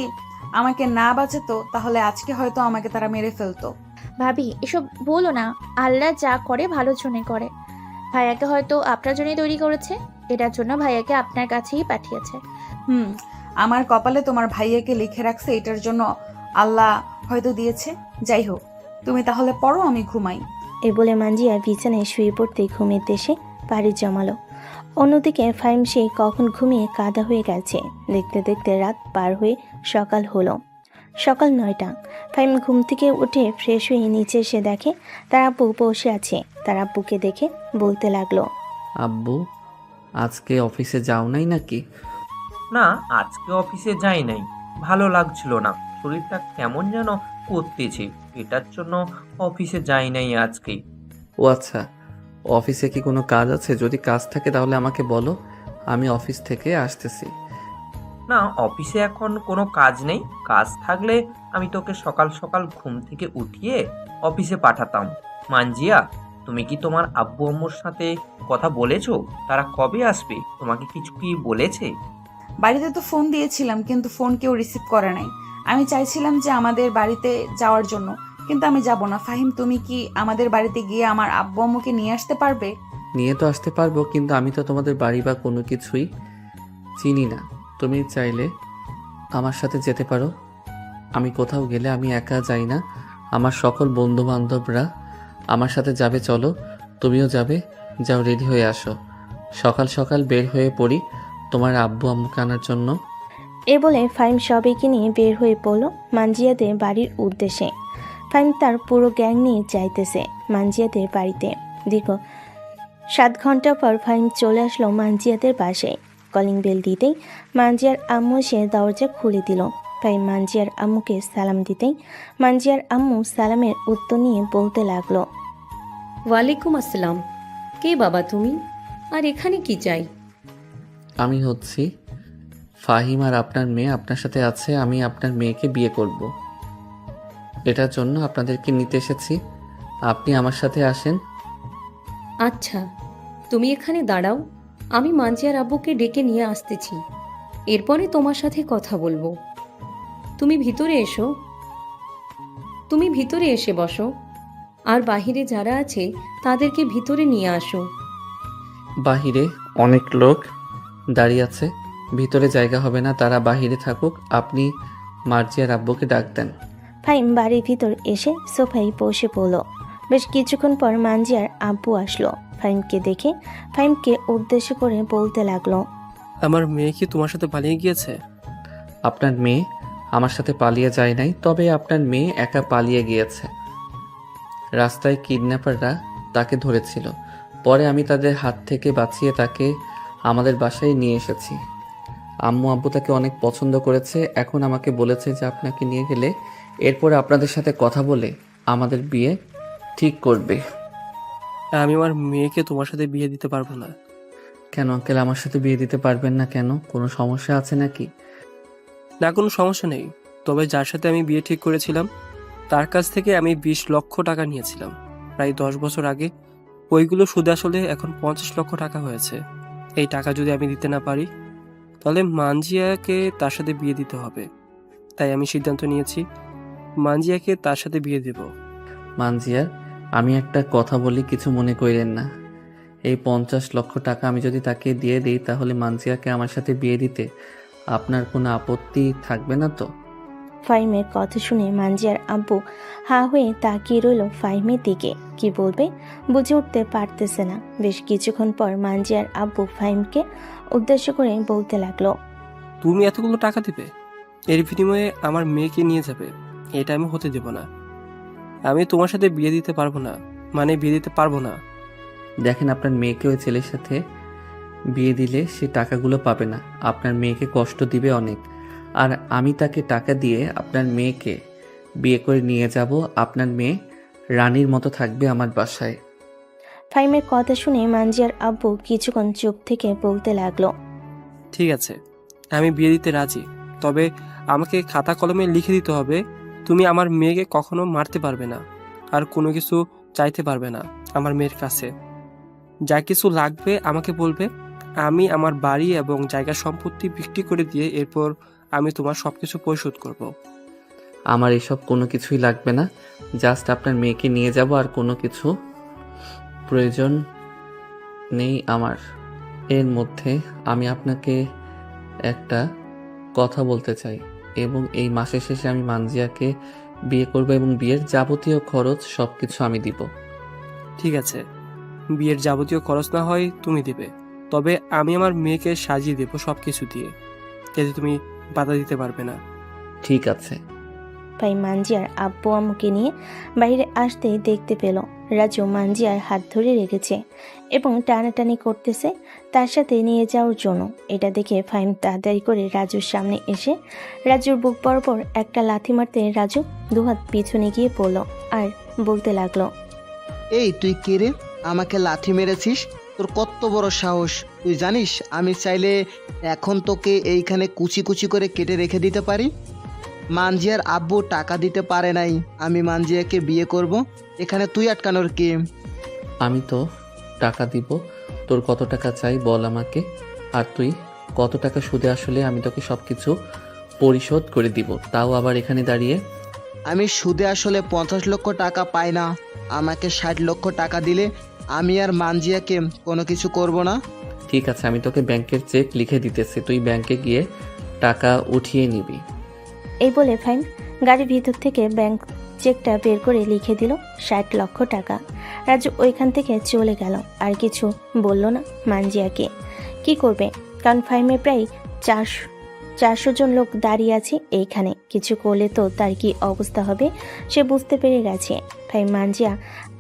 আমাকে না বাঁচাতো তাহলে আজকে হয়তো আমাকে তারা মেরে ফেলতো। ভাবি, এসব বলো না। আল্লাহ যা করে ভালোর জন্য করে। ভাইয়াকে হয়তো আপনার জন্যই তৈরি করেছে, এটার জন্য ভাইয়াকে আপনার কাছেই পাঠিয়েছে। আমার কপালে তোমার ভাইয়াকে লিখে রাখছে, এটার জন্য আল্লাহ হয়তো দিয়েছে। যাই হোক, তুমি তাহলে পড়ো, আমি ঘুমাই। এ বলে মানজিয়া বিছানায় শুয়ে পড়তে ঘুমের দেশে পাড়ি জমালো। অন্যদিকে ফাহিম সেই কখন ঘুমিয়ে কাদা হয়ে গেছে। দেখতে দেখতে রাত পার হয়ে সকাল হলো। সকাল 9টা। ফাহিম ঘুম থেকে উঠে ফ্রেশ হয়ে নিচে এসে দেখে তার আব্বু বসে আছে। তার আব্বুকে দেখে বলতে লাগলো, আব্বু, আজকে অফিসে যাও নাই নাকি? না, আজকে অফিসে যাই নাই, ভালো লাগছিল না, শরীরটা কেমন যেন করতেছে, এটার জন্য অফিসে যাই নাই আজকে। ও আচ্ছা, অফিসে কি কোনো কাজ আছে? যদি কাজ থাকে তাহলে আমাকে বলো, আমি অফিস থেকে আসতেছি। না, অফিসে এখন কোনো কাজ নেই। কাজ থাকলে আমি তোকে সকাল সকাল ঘুম থেকে উঠিয়ে অফিসে পাঠাতাম। মানজিয়া, তুমি কি তোমার আব্বু আম্মুর সাথে কথা বলেছো? তারা কবে আসবে? তোমাকে কিছু কি বলেছে? বাড়িতে তো ফোন দিয়েছিলাম, কিন্তু ফোন কেউ রিসিভ করে নাই। আমি চাইছিলাম যে আমাদের বাড়িতে যাওয়ার জন্য, কিন্তু আমি যাব না। ফাহিম, তুমি কি আমাদের বাড়িতে গিয়ে আমার আব্বু আম্মুকে নিয়ে আসতে পারবে? নিয়ে তো আসতে পারবো, কিন্তু আমি তো তোমাদের বাড়ি বা কোনো কিছুই চিনি না। তুমি চাইলে আমার সাথে যেতে পারো। আমি কোথাও গেলে আমি একা যাই না, আমার সকল বন্ধু বান্ধবরা আমার সাথে যাবে। চলো, তুমিও যাবে। যাও রেডি হয়ে আসো, সকাল সকাল বের হয়ে পড়ি তোমার আব্বু আম্মুকে আনার জন্য। এ বলে ফাইম সবাইকে নিয়ে বের হয়ে পড়ল মানজিয়াদের বাড়ির উদ্দেশ্যে। ফাইম তার পুরো গ্যাং নিয়ে যাইতেছে মানজিয়াদের বাড়িতে। দীর্ঘ 7 ঘন্টা পর ফাইম চলে আসলো মানজিয়াদের বাসায়। কলিং বেল দিতেই মানজিয়ার আম্মু এসে দরজা খুলে দিল। ফাইম মানজিয়ার আম্মুকে সালাম দিতেই মানজিয়ার আম্মু সালামের উত্তর নিয়ে বলতে লাগলো, ওয়ালাইকুম আসসালাম। কে বাবা তুমি, আর এখানে কি চাই? আমি হচ্ছি ফাহিম, আর আপনার মেয়ে আপনার সাথে আছে। আমি আপনার মেয়েকে বিয়ে করব, এটার জন্য আপনাদেরকে নিতে এসেছি। আপনি আমার সাথে আসেন। আচ্ছা, তুমি এখানে দাঁড়াও, আমি মানজিয়ার আব্বুকে ডেকে নিয়ে আসতেছি, এরপরে তোমার সাথে কথা বলবো। তুমি ভিতরে এসে বসো, আর বাহিরে যারা আছে তাদেরকে ভিতরে নিয়ে আসো। বাহিরে অনেক লোক দাঁড়িয়ে আছে, ভিতরে জায়গা হবে না, তারা বাহিরে থাকুক। আপনি মার্জিয়ার আব্বুকে ডাক দেন। ফাইম বাড়ির ভিতর এসে সোফায় বসে পড়ল। বেশ কিছুক্ষণ পর মানজিয়ার আব্বু আসলো। ফাইমকে দেখে ফাইমকে উদ্দেশ্য করে বলতে লাগলো, আমার মেয়ে কি তোমার সাথে পালিয়ে গিয়েছে? আপনার মেয়ে আমার সাথে পালিয়ে যায় নাই, তবে আপনার মেয়ে একা পালিয়ে গিয়েছে। রাস্তায় কিডন্যাপাররা তাকে ধরেছিল, পরে আমি তাদের হাত থেকে বাঁচিয়ে তাকে আমাদের বাসায় নিয়ে এসেছি। আম্মু আব্বু তাকে অনেক পছন্দ করেছে, এখন আমাকে বলেছে যে আপনাকে নিয়ে গেলে এরপরে আপনাদের সাথে কথা বলে আমাদের বিয়ে ঠিক করবে। আমি আমার মেয়েকে তোমার সাথে বিয়ে দিতে পারবো না। কেন আঙ্কেল, আমার সাথে বিয়ে দিতে পারবেন না কেন? কোনো সমস্যা আছে নাকি? না, কোনো সমস্যা নেই, তবে যার সাথে আমি বিয়ে ঠিক করেছিলাম তার কাছ থেকে আমি 20 লক্ষ টাকা নিয়েছিলাম প্রায় 10 বছর আগে। ওইগুলো সুদে আসলে এখন 50 লক্ষ টাকা হয়েছে। এই টাকা যদি আমি দিতে না পারি তাহলে মানজিয়াকে তার সাথে বিয়ে দিতে হবে। তাই আমি সিদ্ধান্ত নিয়েছি মানজিয়াকে তার সাথে বিয়ে দেব। মানজিয়ার, আমি একটা কথা বলি, কিছু মনে করেন না। এই 50 লক্ষ টাকা আমি যদি তাকে দিয়ে দিই তাহলে মানজিয়াকে আমার সাথে বিয়ে দিতে আপনার কোনো আপত্তি থাকবে না তো? ফাইমের কথা শুনে মানজিয়ার আব্বু হা হয়ে তাকিয়ে রইল ফাইমের দিকে। কি বলবে বুঝে উঠতে পারতেছে না। বেশ কিছুক্ষণ পর মানজিয়ার আব্বু ফাইমকে উদ্দেশ্য করে বলতে লাগলো, তুমি এতগুলো টাকা দিবে, এর বিনিময়ে আমার মেয়েকে নিয়ে যাবে, এটা আমি হতে দেব না। আমি তোমার সাথে বিয়ে দিতে পারবো না, মানে বিয়ে দিতে পারবো না। দেখেন, আপনার মেয়েকে ওই ছেলের সাথে বিয়ে দিলে সে টাকাগুলো পাবে না, আপনার মেয়েকে কষ্ট দিবে অনেক। আর আমি তাকে টাকা দিয়ে আপনার মেয়েকে বিয়ে করে নিয়ে যাব, আপনার মেয়ে রানীর মতো থাকবে আমার বাসায়। ফাইমের কথা শুনে মানজিয়ার আব্বু কিছুক্ষণ চুপ থেকে বলতে লাগলো, ঠিক আছে, আমি বিয়ে দিতে রাজি, তবে আমাকে খাতা কলমে লিখে দিতে হবে তুমি আমার মেয়েকে কখনো মারতে পারবে না, আর কোনো কিছু চাইতে পারবে না আমার মেয়ের কাছে। যা কিছু লাগবে আমাকে বলবে, আমি আমার বাড়ি এবং জায়গা সম্পত্তি বিক্রি করে দিয়ে এরপর আমি তোমার সবকিছু পরিশোধ করব। আমার এসব কোনো কিছুই লাগবে না, জাস্ট আপনার মেয়েকে নিয়ে যাব, আর কোনো কিছু প্রয়োজন নেই আমার। এর মধ্যে আমি আপনাকে একটা কথা বলতে চাই, এবং এই মাসের শেষে আমি মানজিয়াকে বিয়ে করব এবং বিয়ের যাবতীয় খরচ সব কিছু আমি দিব। ঠিক আছে, বিয়ের যাবতীয় খরচ না হয় তুমি দেবে, তবে আমি আমার মেয়েকে সাজিয়ে দেবো সব কিছু দিয়ে, এতে তুমি বাধা দিতে পারবে না। ঠিক আছে। ফাইম মানজিয়ার আব্বু আম্মুকে নিয়ে বাইরে আসতে দেখতে পেল রাজু মানজিয়ার হাত ধরে রেখেছে এবং টানাটানি করতেছে তার সাথে নিয়ে যাওয়ার জন্য। এটা দেখে ফাইম তাড়াতাড়ি করে রাজুর সামনে এসে রাজুর বুক বরাবর একটা লাথি মারতে রাজু দুহাত পিছনে গিয়ে পড়ল আর বলতে লাগলো, এই তুই কে রে, আমাকে লাথি মেরেছিস? তোর কত বড় সাহস! তুই জানিস আমি চাইলে এখন তোকে এইখানে কুচি কুচি করে কেটে রেখে দিতে পারি। মানজিয়ার আব্বু টাকা দিতে পারে নাই, আমি মানজিয়াকে বিয়ে করব, এখানে তুই আটকানোর কে? আমি তো টাকা দিব, তোর কত টাকা চাই বল আমাকে, আর তুই কত টাকা সুদে আসলে আমি তোকে সব কিছু পরিশোধ করে দিব, তাও আবার এখানে দাঁড়িয়ে। আমি সুদে আসলে 50 লক্ষ টাকা পাই না, আমাকে 60 লক্ষ টাকা দিলে আমি আর মানজিয়াকে কোনো কিছু করব না। ঠিক আছে, আমি তোকে ব্যাংকের চেক লিখে দিতেছি, তুই ব্যাংকে গিয়ে টাকা উঠিয়ে নিবি। এই বলে ফাইম গাড়ির ভিতর থেকে ব্যাংক চেকটা বের করে লিখে দিল 60 লক্ষ টাকা। রাজু ওইখান থেকে চলে গেল, আর কিছু বলল না মানজিয়াকে। কি করবে, কারণ ফাইমে প্রায় 400 জন লোক দাঁড়িয়ে আছে এইখানে। কিছু করলে তো তার কি অবস্থা হবে সে বুঝতে পেরে গেছে। ফাইম মানজিয়া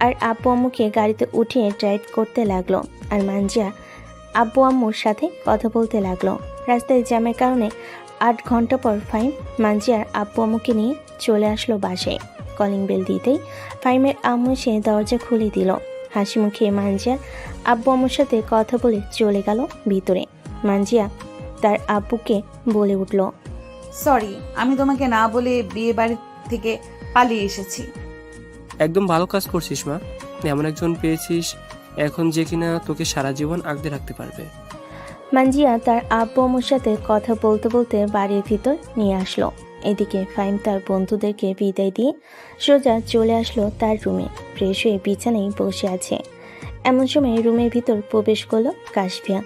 আর আব্বু আম্মুকে গাড়িতে উঠিয়ে ড্রাইভ করতে লাগলো, আর মানজিয়া আব্বু আম্মুর সাথে কথা বলতে লাগলো। রাস্তায় জ্যামের কারণে 8 ঘন্টা পর ফাইম মানজিয়ার আব্বু আম্মুকে নিয়ে চলে আসলো বাসায়। কলিং বেল দিতেই ফাইমের আম্মু এসে দরজা খুলে দিল। হাসি মুখে মানজিয়ার আব্বু আম্মুর সাথে কথা বলে চলে গেল ভিতরে। মানজিয়া তার আব্বুকে বলে উঠল, সরি, আমি তোমাকে না বলে বিয়ে বাড়ি থেকে পালিয়ে এসেছি। একদম ভালো কাজ করছিস মা, এমন একজন পেয়েছিস এখন যে কিনা তোকে সারা জীবন আগলে রাখতে পারবে। মানজিয়া তার আব্বু আম্মুর সাথে কথা বলতে বলতে বাড়ির ভিতর নিয়ে আসলো। এদিকে ফাইম তার বন্ধুদেরকে বিদায় দিয়ে সোজা চলে আসলো তার রুমে। ফ্রেশ হয়ে বিছানায় বসে আছে। এমন সময় রুমের ভিতর প্রবেশ করলো কাশফিয়া।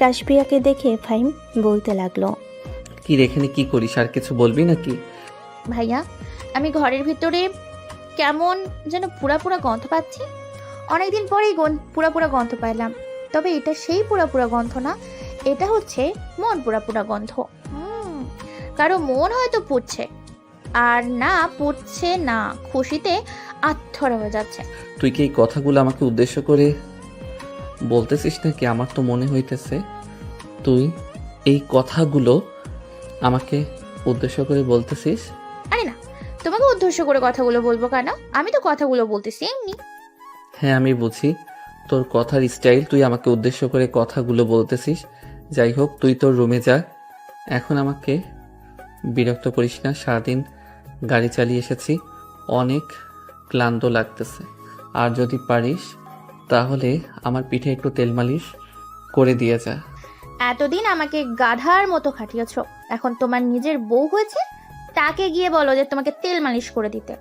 কাশফিয়াকে দেখে ফাইম বলতে লাগলো, কি রে, এখানে কি করিস? আর কিছু বলবি নাকি? ভাইয়া, আমি ঘরের ভিতরে কেমন যেন পুরা পুরা গন্ধ পাচ্ছি। অনেকদিন পরেই পুরা পুরা গন্ধ পাইলাম। তবে এটা সেই পুরা পুরা গন্ধ না, এটা হচ্ছে মন পুরা পুরা গন্ধ। কারো মন হয়তো পুড়ছে, আর না পুড়ছে না, খুশিতে আত্মরা হয়ে যাচ্ছে। তুই কি এই কথাগুলো আমাকে উদ্দেশ্য করে বলতেছিস নাকি? আমার তো মনে হইতেছে তুই এই কথাগুলো আমাকে উদ্দেশ্য করে বলতেছিস। আরে না, তোমাকে উদ্দেশ্য করে কথাগুলো বলবো কেন? আমি তো কথাগুলো বলতেছি এমনি। হ্যাঁ, আমি বুঝি তোর কথার স্টাইল, তুই আমাকে উদ্দেশ্য করে কথাগুলো বলতেছিস। যাই হোক, তুই তোর রুমে যা, এখন আমাকে বিরক্ত করিস না। সারাদিন গাড়ি চালিয়ে এসেছি, অনেক ক্লান্ত লাগতেছে। আর যদি পারিস তাহলে আমার পিঠে একটু তেল মালিশ করে দিয়ে যা। এতদিন আমাকে গাধার মতো খাটিয়েছ, এখন তোমার নিজের বউ হয়েছে, তাকে গিয়ে বলো যে তোমাকে তেল মালিশ করে দিতে।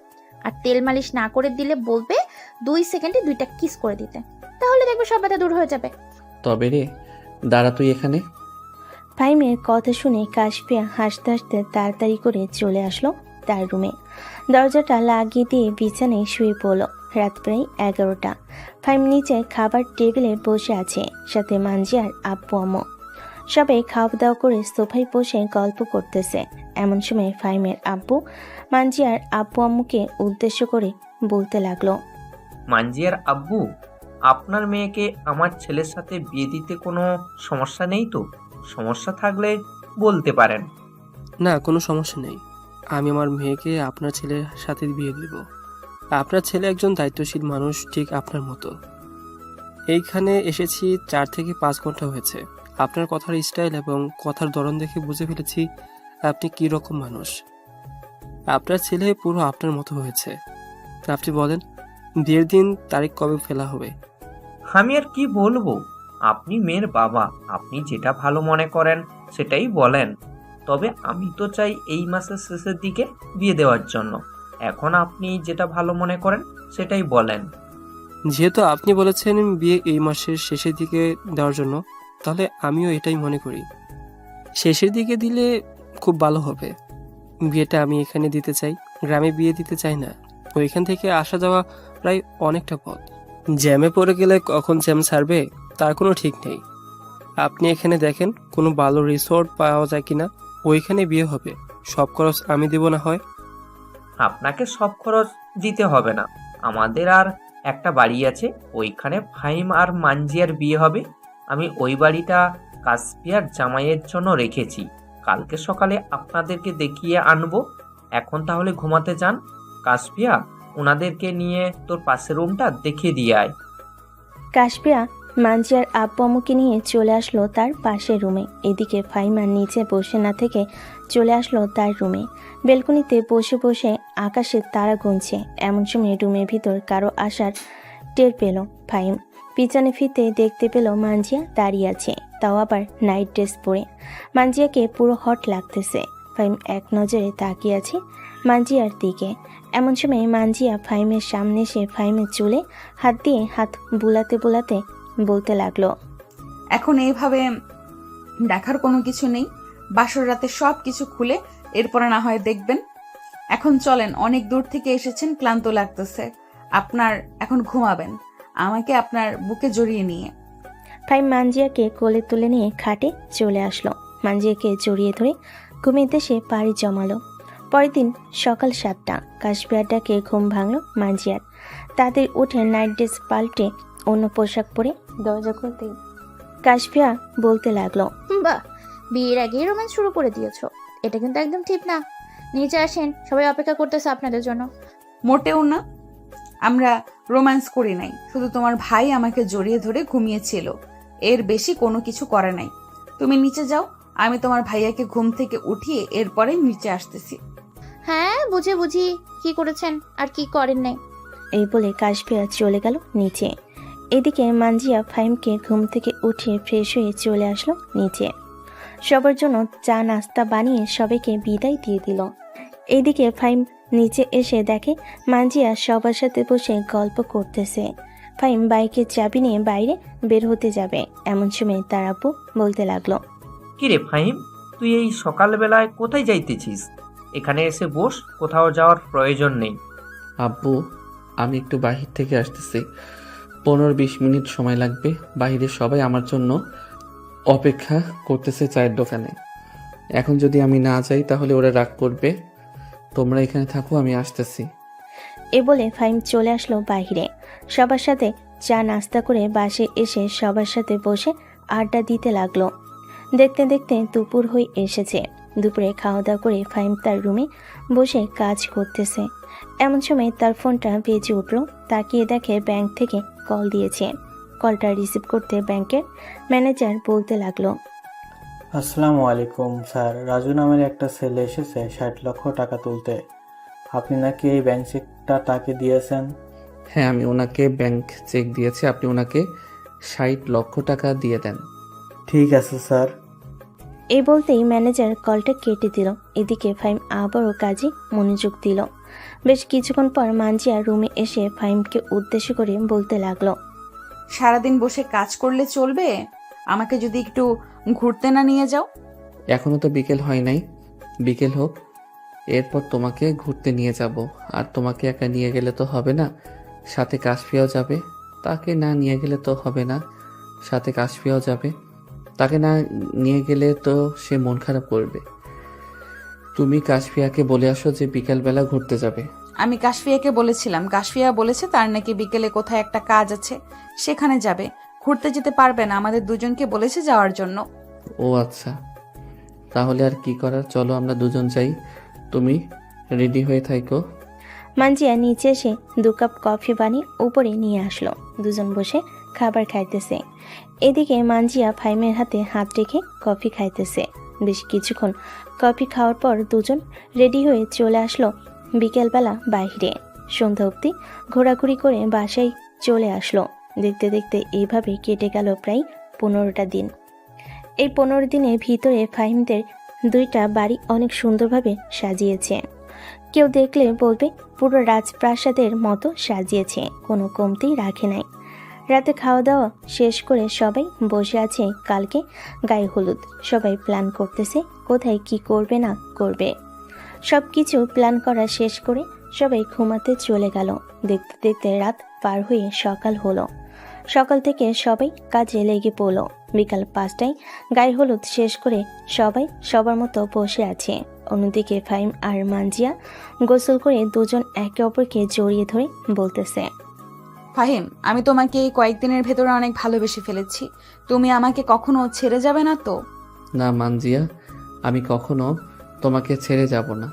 আর তেল মালিশ না করে দিলে বলবে 2 সেকেন্ডে 2টা কিস করে দিতে, তাহলে দেখবে সব ব্যথা দূর হয়ে যাবে। তবে রে, দাঁড়া তুই এখানে। ফাইমের কথা শুনে কাশফিয়া হাসতে হাসতে তাড়াতাড়ি করে চলে আসলো তার রুমে। দরজাটা লাগিয়ে দিয়ে বিছানায় শুয়ে পড়ল। রাত প্রায় 11টা। ফাইম নিচে খাবার টেবিলে বসে আছে, সাথে মানজিয়ার আব্বু আম্মু। সবাই খাওয়া দাওয়া করে সোফায় বসে গল্প করতেছে। এমন সময় ফাইমের আব্বু মানজিয়ার আব্বু আম্মুকে উদ্দেশ্য করে বলতে লাগলো, মানজিয়ার আব্বু, আপনার মেয়েকে আমার ছেলের সাথে বিয়ে দিতে কোনো সমস্যা নেই তো? সমস্যা থাকলে বলতে পারেন। না, কোনো সমস্যা নেই। আমি আমার মেয়েকে আপনার ছেলের সাথে বিয়ে দেব। আপনার ছেলে একজন দায়িত্বশীল মানুষ, ঠিক আপনার মতো। এইখানে এসেছি 4 থেকে 5 ঘন্টা হয়েছে। আপনার কথার স্টাইল এবং কথার ধরন দেখে বুঝে ফেলেছি আপনি কী রকম মানুষ। আপনার ছেলে পুরো আপনার মতো হয়েছে। আপনি বলেন, বিয়ের দিন তারিখ কবে ফেলা হবে? আমি আর কি বলবো, আপনি মেয়ের বাবা, আপনি যেটা ভালো মনে করেন সেটাই বলেন। তবে আমি তো চাই এই মাসের শেষের দিকে বিয়ে দেওয়ার জন্য। এখন আপনি যেটা ভালো মনে করেন সেটাই বলেন। যেহেতু আপনি বলেছেন বিয়ে এই মাসের শেষের দিকে দেওয়ার জন্য, তাহলে আমিও এটাই মনে করি। শেষের দিকে দিলে খুব ভালো হবে। বিয়েটা আমি এখানে দিতে চাই, গ্রামে বিয়ে দিতে চাই না। ওইখান থেকে আসা যাওয়া প্রায় অনেকটা পথ। জ্যামে পড়ে গেলে কখন জ্যাম ছাড়বে তার কোনো ঠিক নেই। আপনি এখানে দেখেন কোনো ভালো রিসোর্ট পাওয়া যায় কিনা, ওইখানে বিয়ে হবে। সব খরচ আমি দেব না হয়? আপনাকে সব খরচ দিতে হবে না। আমাদের আর একটা বাড়ি আছে, ওইখানে ফাহিম আর মানজিয়ার বিয়ে হবে। আমি ওই বাড়িটা কাশফিয়ার জামাইয়ের জন্য রেখেছি। কালকে সকালে আপনাদেরকে দেখিয়ে আনবো। এখন তাহলে ঘুমাতে যান। কাশফিয়া, ওনাদেরকে নিয়ে তোর পাশের রুমটা দেখিয়ে দিয়ে আয়। কাশফিয়া মানজিয়ার আব্বু আম্মুকে নিয়ে চলে আসলো তার পাশের রুমে। এদিকে ফাইমার নিচে বসে না থেকে চলে আসলো তার রুমে। বেলকনিতে বসে বসে আকাশে তারা গুনছে। এমন সময় রুমের ভিতর কারো আসার টের পেল ফাইম। পিছনে ফিরতে দেখতে পেল মানজিয়া দাঁড়িয়ে আছে, তাও আবার নাইট ড্রেস পরে। মানজিয়াকে পুরো হট লাগতেছে। ফাইম এক নজরে তাকিয়ে আছে মানজিয়ার দিকে। এমন সময় মানজিয়া ফাইমের সামনে এসে ফাইমের চুলে হাত দিয়ে হাত বুলাতে বুলাতে বলতে লাগলো, এখন এইভাবে দেখার কোনো কিছু নেই। বাসর রাতে সব কিছু খুলে এরপরে না হয় দেখবেন। এখন চলেন, অনেক দূর থেকে এসেছেন, ক্লান্ত লাগতেছে। আপনার এখন ঘুমাবেন, আমাকে আপনার বুকে জড়িয়ে নিয়ে। ফাহিম মানজিয়াকে কোলে তুলে নিয়ে খাটে চলে আসলো। মানজিয়াকে জড়িয়ে ধরে ঘুমিয়ে সে পাড়ি জমালো। পরের দিন সকাল 7টা, কাশফিয়ার ডাকে ঘুম ভাঙল মানজিয়ার। তাদের উঠে নাইট ড্রেস পাল্টে অন্য পোশাক পরে দরজা খুলতেই কাশফিয়া বলতে লাগলো, বাহ, বিয়ের আগেই রোম্যান্স শুরু করে দিয়েছো। এটা কিন্তু একদম ঠিক না। নিচে আসেন, সবাই অপেক্ষা করতেছে আপনাদের জন্য। মোটেও না, আমরা রোম্যান্স করি নাই, শুধু তোমার ভাই আমাকে জড়িয়ে ধরে ঘুমিয়েছিল, এর বেশি কোনো কিছু করে নাই। তুমি নিচে যাও, আমি তোমার ভাইয়াকে ঘুম থেকে উঠিয়ে এরপরে নিচে আসতেছি। হ্যাঁ, বুঝি কি করেছেন আর কি করেন নাই। এই বলে কাশফিয়া চলে গেল নিচে। এদিকে মানজিয়া ফাহিমকে ঘুম থেকে উঠিয়ে ফ্রেশ হয়ে চলে আসলো নিচে। সবার জন্য চা নাস্তা বানিয়ে সবাইকে বিদায় দিয়ে দিল। এইদিকে ফাহিম নিচে এসে দেখে মানজিয়া সবার সাথে বসে গল্প করতেছে। ফাহিম বাইকের চাবি নিয়ে বাইরে বের হতে যাবে, এমন সময় তার আব্বু বলতে লাগলো, কিরে ফাহিম, তুই এই সকালবেলায় কোথায় যাইতেছিস? এখানে এসে বস, কোথাও যাওয়ার প্রয়োজন নেই। আব্বু, আমি একটু বাহির থেকে আসতেছি, 15-20 মিনিট সময় লাগবে। বাইরে সবাই আমার জন্য অপেক্ষা করতেছে চায়ের দোকানে। এখন যদি আমি না যাই তাহলে ওরা রাগ করবে। তোমরা এখানে থাকো, আমি আসতেছি। এ বলে ফাহিম চলে আসলো বাইরে। সবার সাথে চা নাস্তা করে বাসে এসে সবার সাথে বসে আড্ডা দিতে লাগলো। দেখতে দেখতে দুপুর হয়ে এসেছে। দুপুরে খাওয়া দাওয়া করে ফাহিম তার রুমে বসে কাজ করতেছে। এমন সময় তার ফোনটা বেজে উঠল। তাকিয়ে দেখে ব্যাংক থেকে কল দিয়েছে। কলটা রিসিভ করতে ব্যাংকের ম্যানেজার বলতে লাগলো, আসসালামু আলাইকুম স্যার, রাজু নামের একটা ছেলে এসেছে 60 লক্ষ টাকা তুলতে। আপনি নাকি এই ব্যাংক চেকটা তাকে দিয়েছেন? হ্যাঁ, আমি ওনাকে ব্যাংক চেক দিয়েছি, আপনি ওনাকে 60 লক্ষ টাকা দিয়ে দেন। ঠিক আছে স্যার। এই বলতেই ম্যানেজার কলটা কেটে দিল। এদিকে ফাহিম আবারও কাজে মনোযোগ দিল। বেশ কিছুক্ষণ পর মানজিয়া রুমে এসে ফাহিমকে উদ্দেশ্য করে বলতে লাগলো, সারাদিন বসে কাজ করলে চলবে? আমাকে যদি একটু ঘুরতে না নিয়ে যাও? এখনো তো বিকেল হয় নাই, বিকেল হোক, এরপর তোমাকে ঘুরতে নিয়ে যাব। আর তোমাকে একা নিয়ে গেলে তো হবে না, সাথে কাশফিয়াও যাবে। তাকে না নিয়ে গেলে তো হবে না, সাথে কাশফিয়াও যাবে। তাকে না নিয়ে গেলে তো সে মন খারাপ করবে। তুমি কাশফিয়াকে বলে আসো যে বিকালবেলা ঘুরতে যাবে। আমি কাশফিয়াকে বলেছিলাম, কাশফিয়া বলেছে তার নাকি বিকেলে কোথায় একটা কাজ আছে, সেখানে যাবে। ঘুরতে যেতে পারবে না, আমাদের দুজনকে বলেছে যাওয়ার জন্য। ও আচ্ছা, তাহলে আর কি করার, চলো আমরা দুজন যাই। তুমি রেডি হয়ে থাকো। মানজিয়া নিচে এসে 2 কাপ কফি বানিয়ে উপরে নিয়ে আসলো। দুজন বসে খাবার খাইতেছে। এদিকে মানজিয়া ফাহিমের হাতে হাত রেখে কফি খাইতেছে। বেশ কিছুক্ষণ কফি খাওয়ার পর দুজন রেডি হয়ে চলে আসলো বিকেলবেলা বাইরে। সন্ধ্যা অবধি ঘোরাঘুরি করে বাসায় চলে আসলো। দেখতে দেখতে এইভাবে কেটে গেল প্রায় 15টা দিন। এই 15 দিনের ভিতরে ফাহিমদের 2টা বাড়ি অনেক সুন্দরভাবে সাজিয়েছে। কেউ দেখলে বলবে পুরো রাজপ্রাসাদের মতো সাজিয়েছে, কোনো কমতি রাখে নাই। রাতে খাওয়া দাওয়া শেষ করে সবাই বসে আছে কালকে গায়ে হলুদ। সবাই প্ল্যান করতেছে কোথায় কি করবে না করবে। সব কিছু প্ল্যান করা শেষ করে সবাই ঘুমাতে চলে গেল। দেখতে দেখতে রাত পার হয়ে সকাল হলো। সকাল থেকে সবাই কাজে লেগে পড়ল। বিকাল 5টায় গায়ে হলুদ শেষ করে সবাই সবার মতো বসে আছে। অন্যদিকে ফাহিম আর মানজিয়া গোসল করে দুজন একে অপরকে জড়িয়ে ধরে বলতেছে, ফাহিম, আমি তোমাকে এই কয়েকদিনের ভেতরে অনেক ভালোবেসে ফেলেছি। তুমি আমাকে কখনো ছেড়ে যাবে না তো? না মানজিয়া, আমি কখনো তোমাকে ছেড়ে যাব না।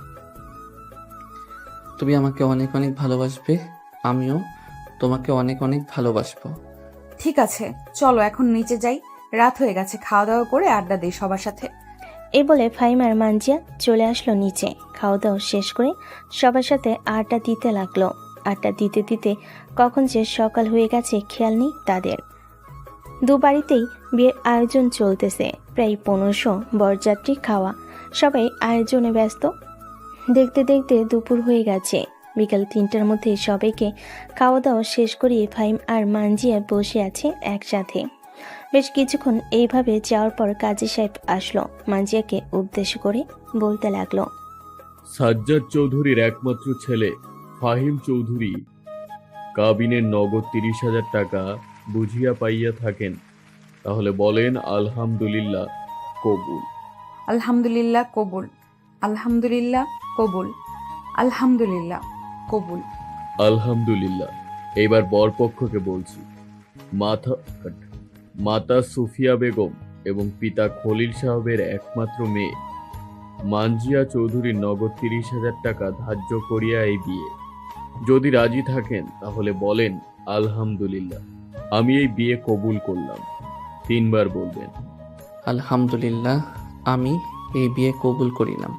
তুমি আমাকে অনেক অনেক ভালোবাসবে, আমিও তোমাকে অনেক অনেক ভালোবাসবো। ঠিক আছে, চলো এখন নিচে যাই, রাত হয়ে গেছে, খাওয়া দাওয়া করে আড্ডা দিই সবার সাথে। এই বলে ফাহিম আর মানজিয়া চলে আসলো নিচে। খাওয়া দাওয়া শেষ করে সবার সাথে আড্ডা দিতে লাগলো। আড্ডা দিতে দিতে কখন যে সকাল হয়ে গেছে খেয়াল নেই তাদের। 2 বাড়িতেই বিয়ের আয়োজন চলতেছে। প্রায় 1500 বরযাত্রী খাওয়া, সবাই আয়োজনে ব্যস্ত। দেখতে দেখতে দুপুর হয়ে গেছে। বিকাল 3টার মধ্যে সবাইকে খাওয়া দাওয়া শেষ করিয়ে ফাহিম আর মানজিয়া বসে আছে একসাথে। বেশ কিছুক্ষণ এইভাবে যাওয়ার পর কাজী সাহেব আসলো। মানজিয়াকে উদ্দেশ্য করে বলতে লাগলো, সাজ্জাদ চৌধুরীর একমাত্র ছেলে ফাহিম চৌধুরী কাবিনের নগদ 30,000 টাকা বুঝিয়া পাইয়া থাকেন, তাহলে বলেন আলহামদুলিল্লাহ কবুল। আলহামদুলিল্লাহ কবুল, আলহামদুলিল্লাহ কবুল, আলহামদুলিল্লাহ কবুল। আলহামদুলিল্লাহ। এবার বরপক্ষকে বলছি, মাতা সুফিয়া বেগম এবং পিতা খলিল সাহেবের একমাত্র মেয়ে মানজিয়া চৌধুরীর নগদ 30,000 টাকা ধার্য করিয়া এই বিয়ে। যদি রাজি থাকেন তাহলে বলেন আলহামদুলিল্লাহ, আমি এই বিয়ে কবুল করলাম। 3 বার বলবেন। আলহামদুলিল্লাহ, আমি এই বিয়ে কবুল করিলাম।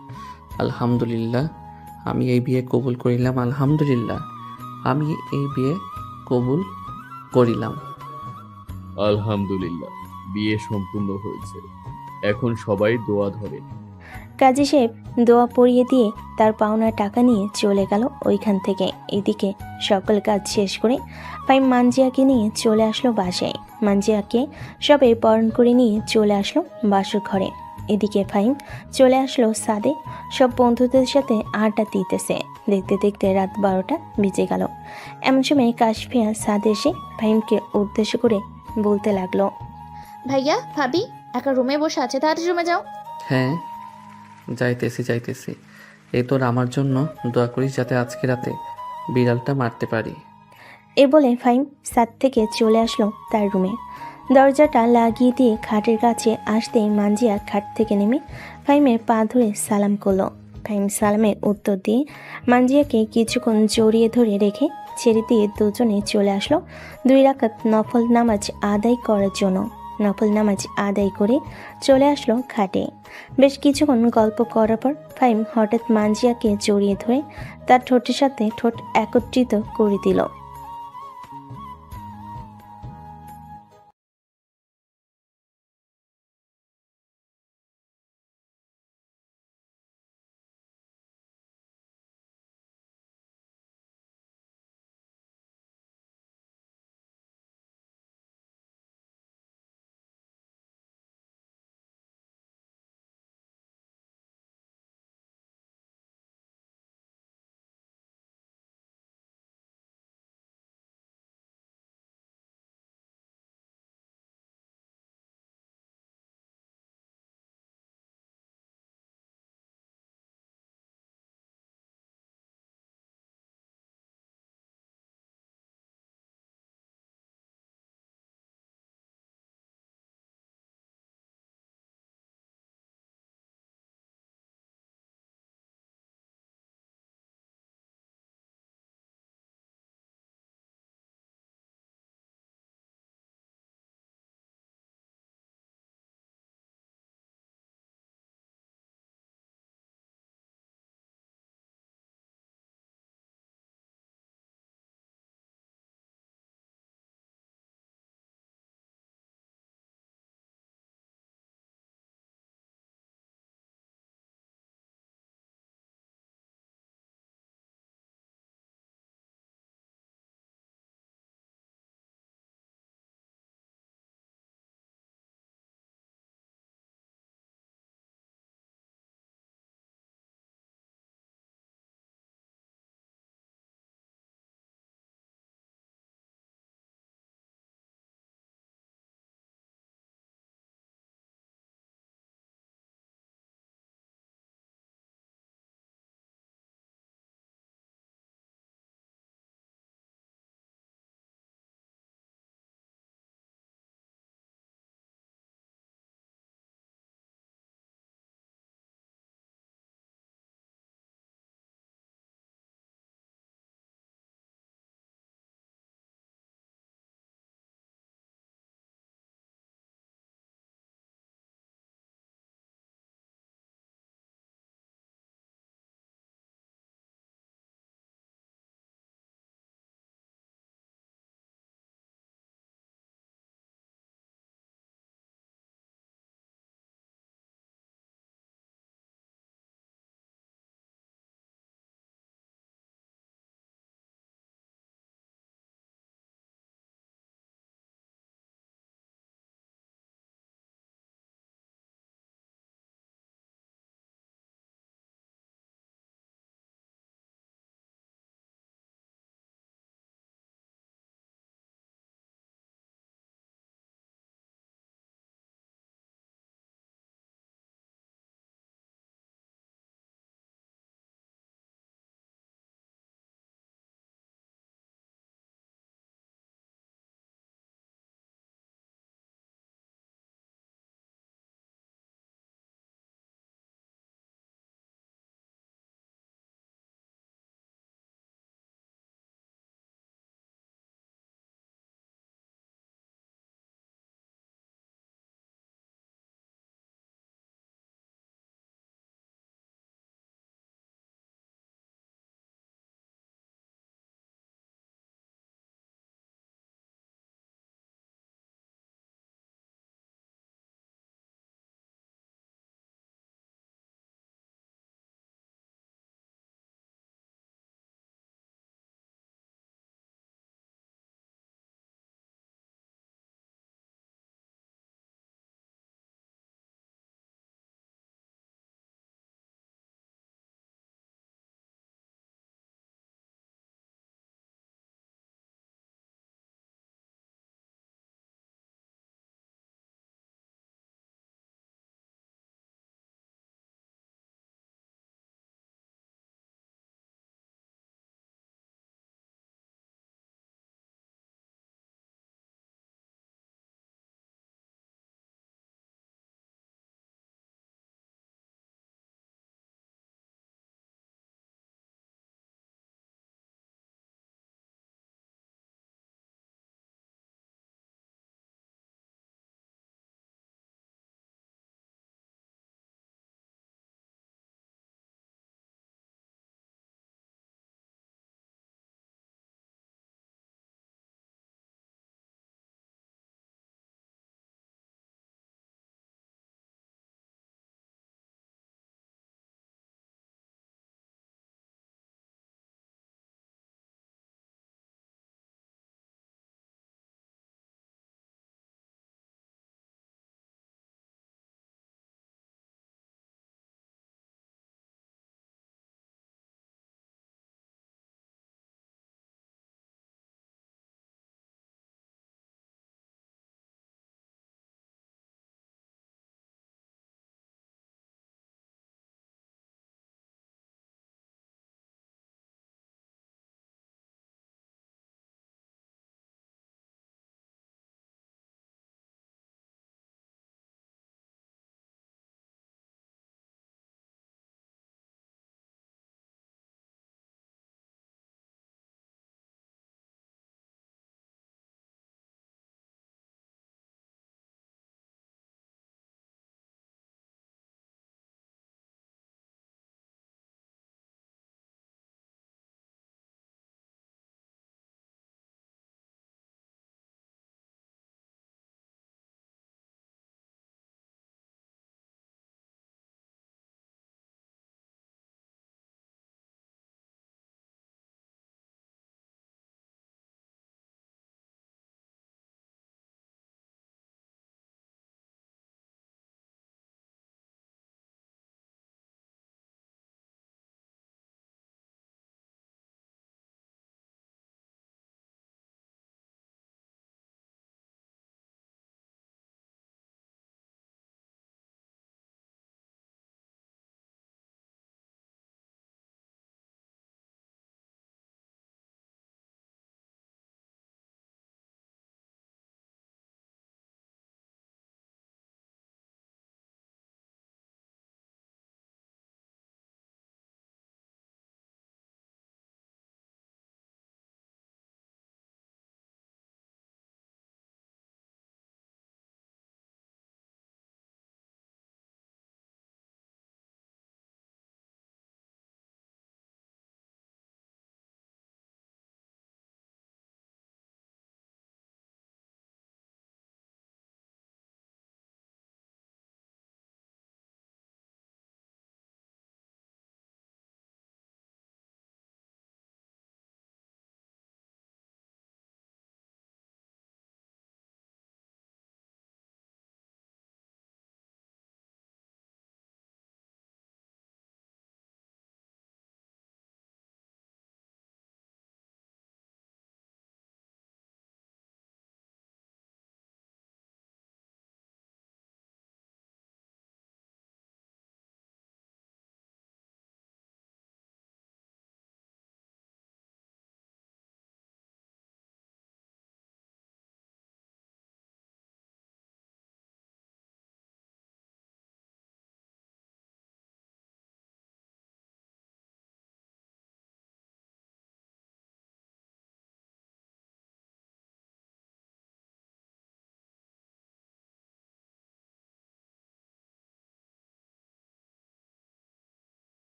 আলহামদুলিল্লাহ, আমি এই বিয়ে কবুল করিলাম। আলহামদুলিল্লাহ, আমি এই বিয়ে কবুল করিলাম। আলহামদুলিল্লাহ, বিয়ে সম্পূর্ণ হয়েছে। এখন সবাই দোয়া ধরেন। কাজী সাহেব দোয়া পড়িয়ে দিয়ে তার পাওনা টাকা নিয়ে চলে গেল ওইখান থেকে। এদিকে সকল কাজ শেষ করে ফাহিম মানজিয়াকে নিয়ে চলে আসলো বাসায়। মানজিয়াকে সবে বরণ করে নিয়ে চলে আসলো বাসর ঘরে। এদিকে ফাহিম চলে আসলো ছাদে, সব বন্ধুদের সাথে আড্ডা দিতেছে। দেখতে দেখতে রাত 12টা বেজে গেল। এমন সময় কাশফিয়া ছাদে এসে ফাহিমকে উদ্দেশ্য করে বলতে লাগলো, ভাইয়া ভাবি একা রুমে বসে আছে, তাড়াতাড়ি রুমে যাও। হ্যাঁ, যাইতেছি। এই তোর আমার জন্য দোয়া করিস যাতে আজকে রাতে বিড়ালটা মারতে পারি। এ বলে ফাহিম ছাদ থেকে চলে আসলো তার রুমে। দরজাটা লাগিয়ে দিয়ে খাটের কাছে আসতেই মানজিয়া খাট থেকে নেমে ফাহিমের পা ধরে সালাম করলো। ফাহিম সালামের উত্তর দিয়ে মানজিয়াকে কিছুক্ষণ জড়িয়ে ধরে রেখে ছেড়ে দিয়ে দুজনে চলে আসলো 2 রাকাত নফল নামাজ আদায় করার জন্য। নফল নামাজ আদায় করে চলে আসলো খাটে। বেশ কিছুক্ষণ গল্প করার পর ফাহিম হঠাৎ মানজিয়াকে জড়িয়ে ধরে তার ঠোঁটের সাথে ঠোঁট একত্রিত করে দিল।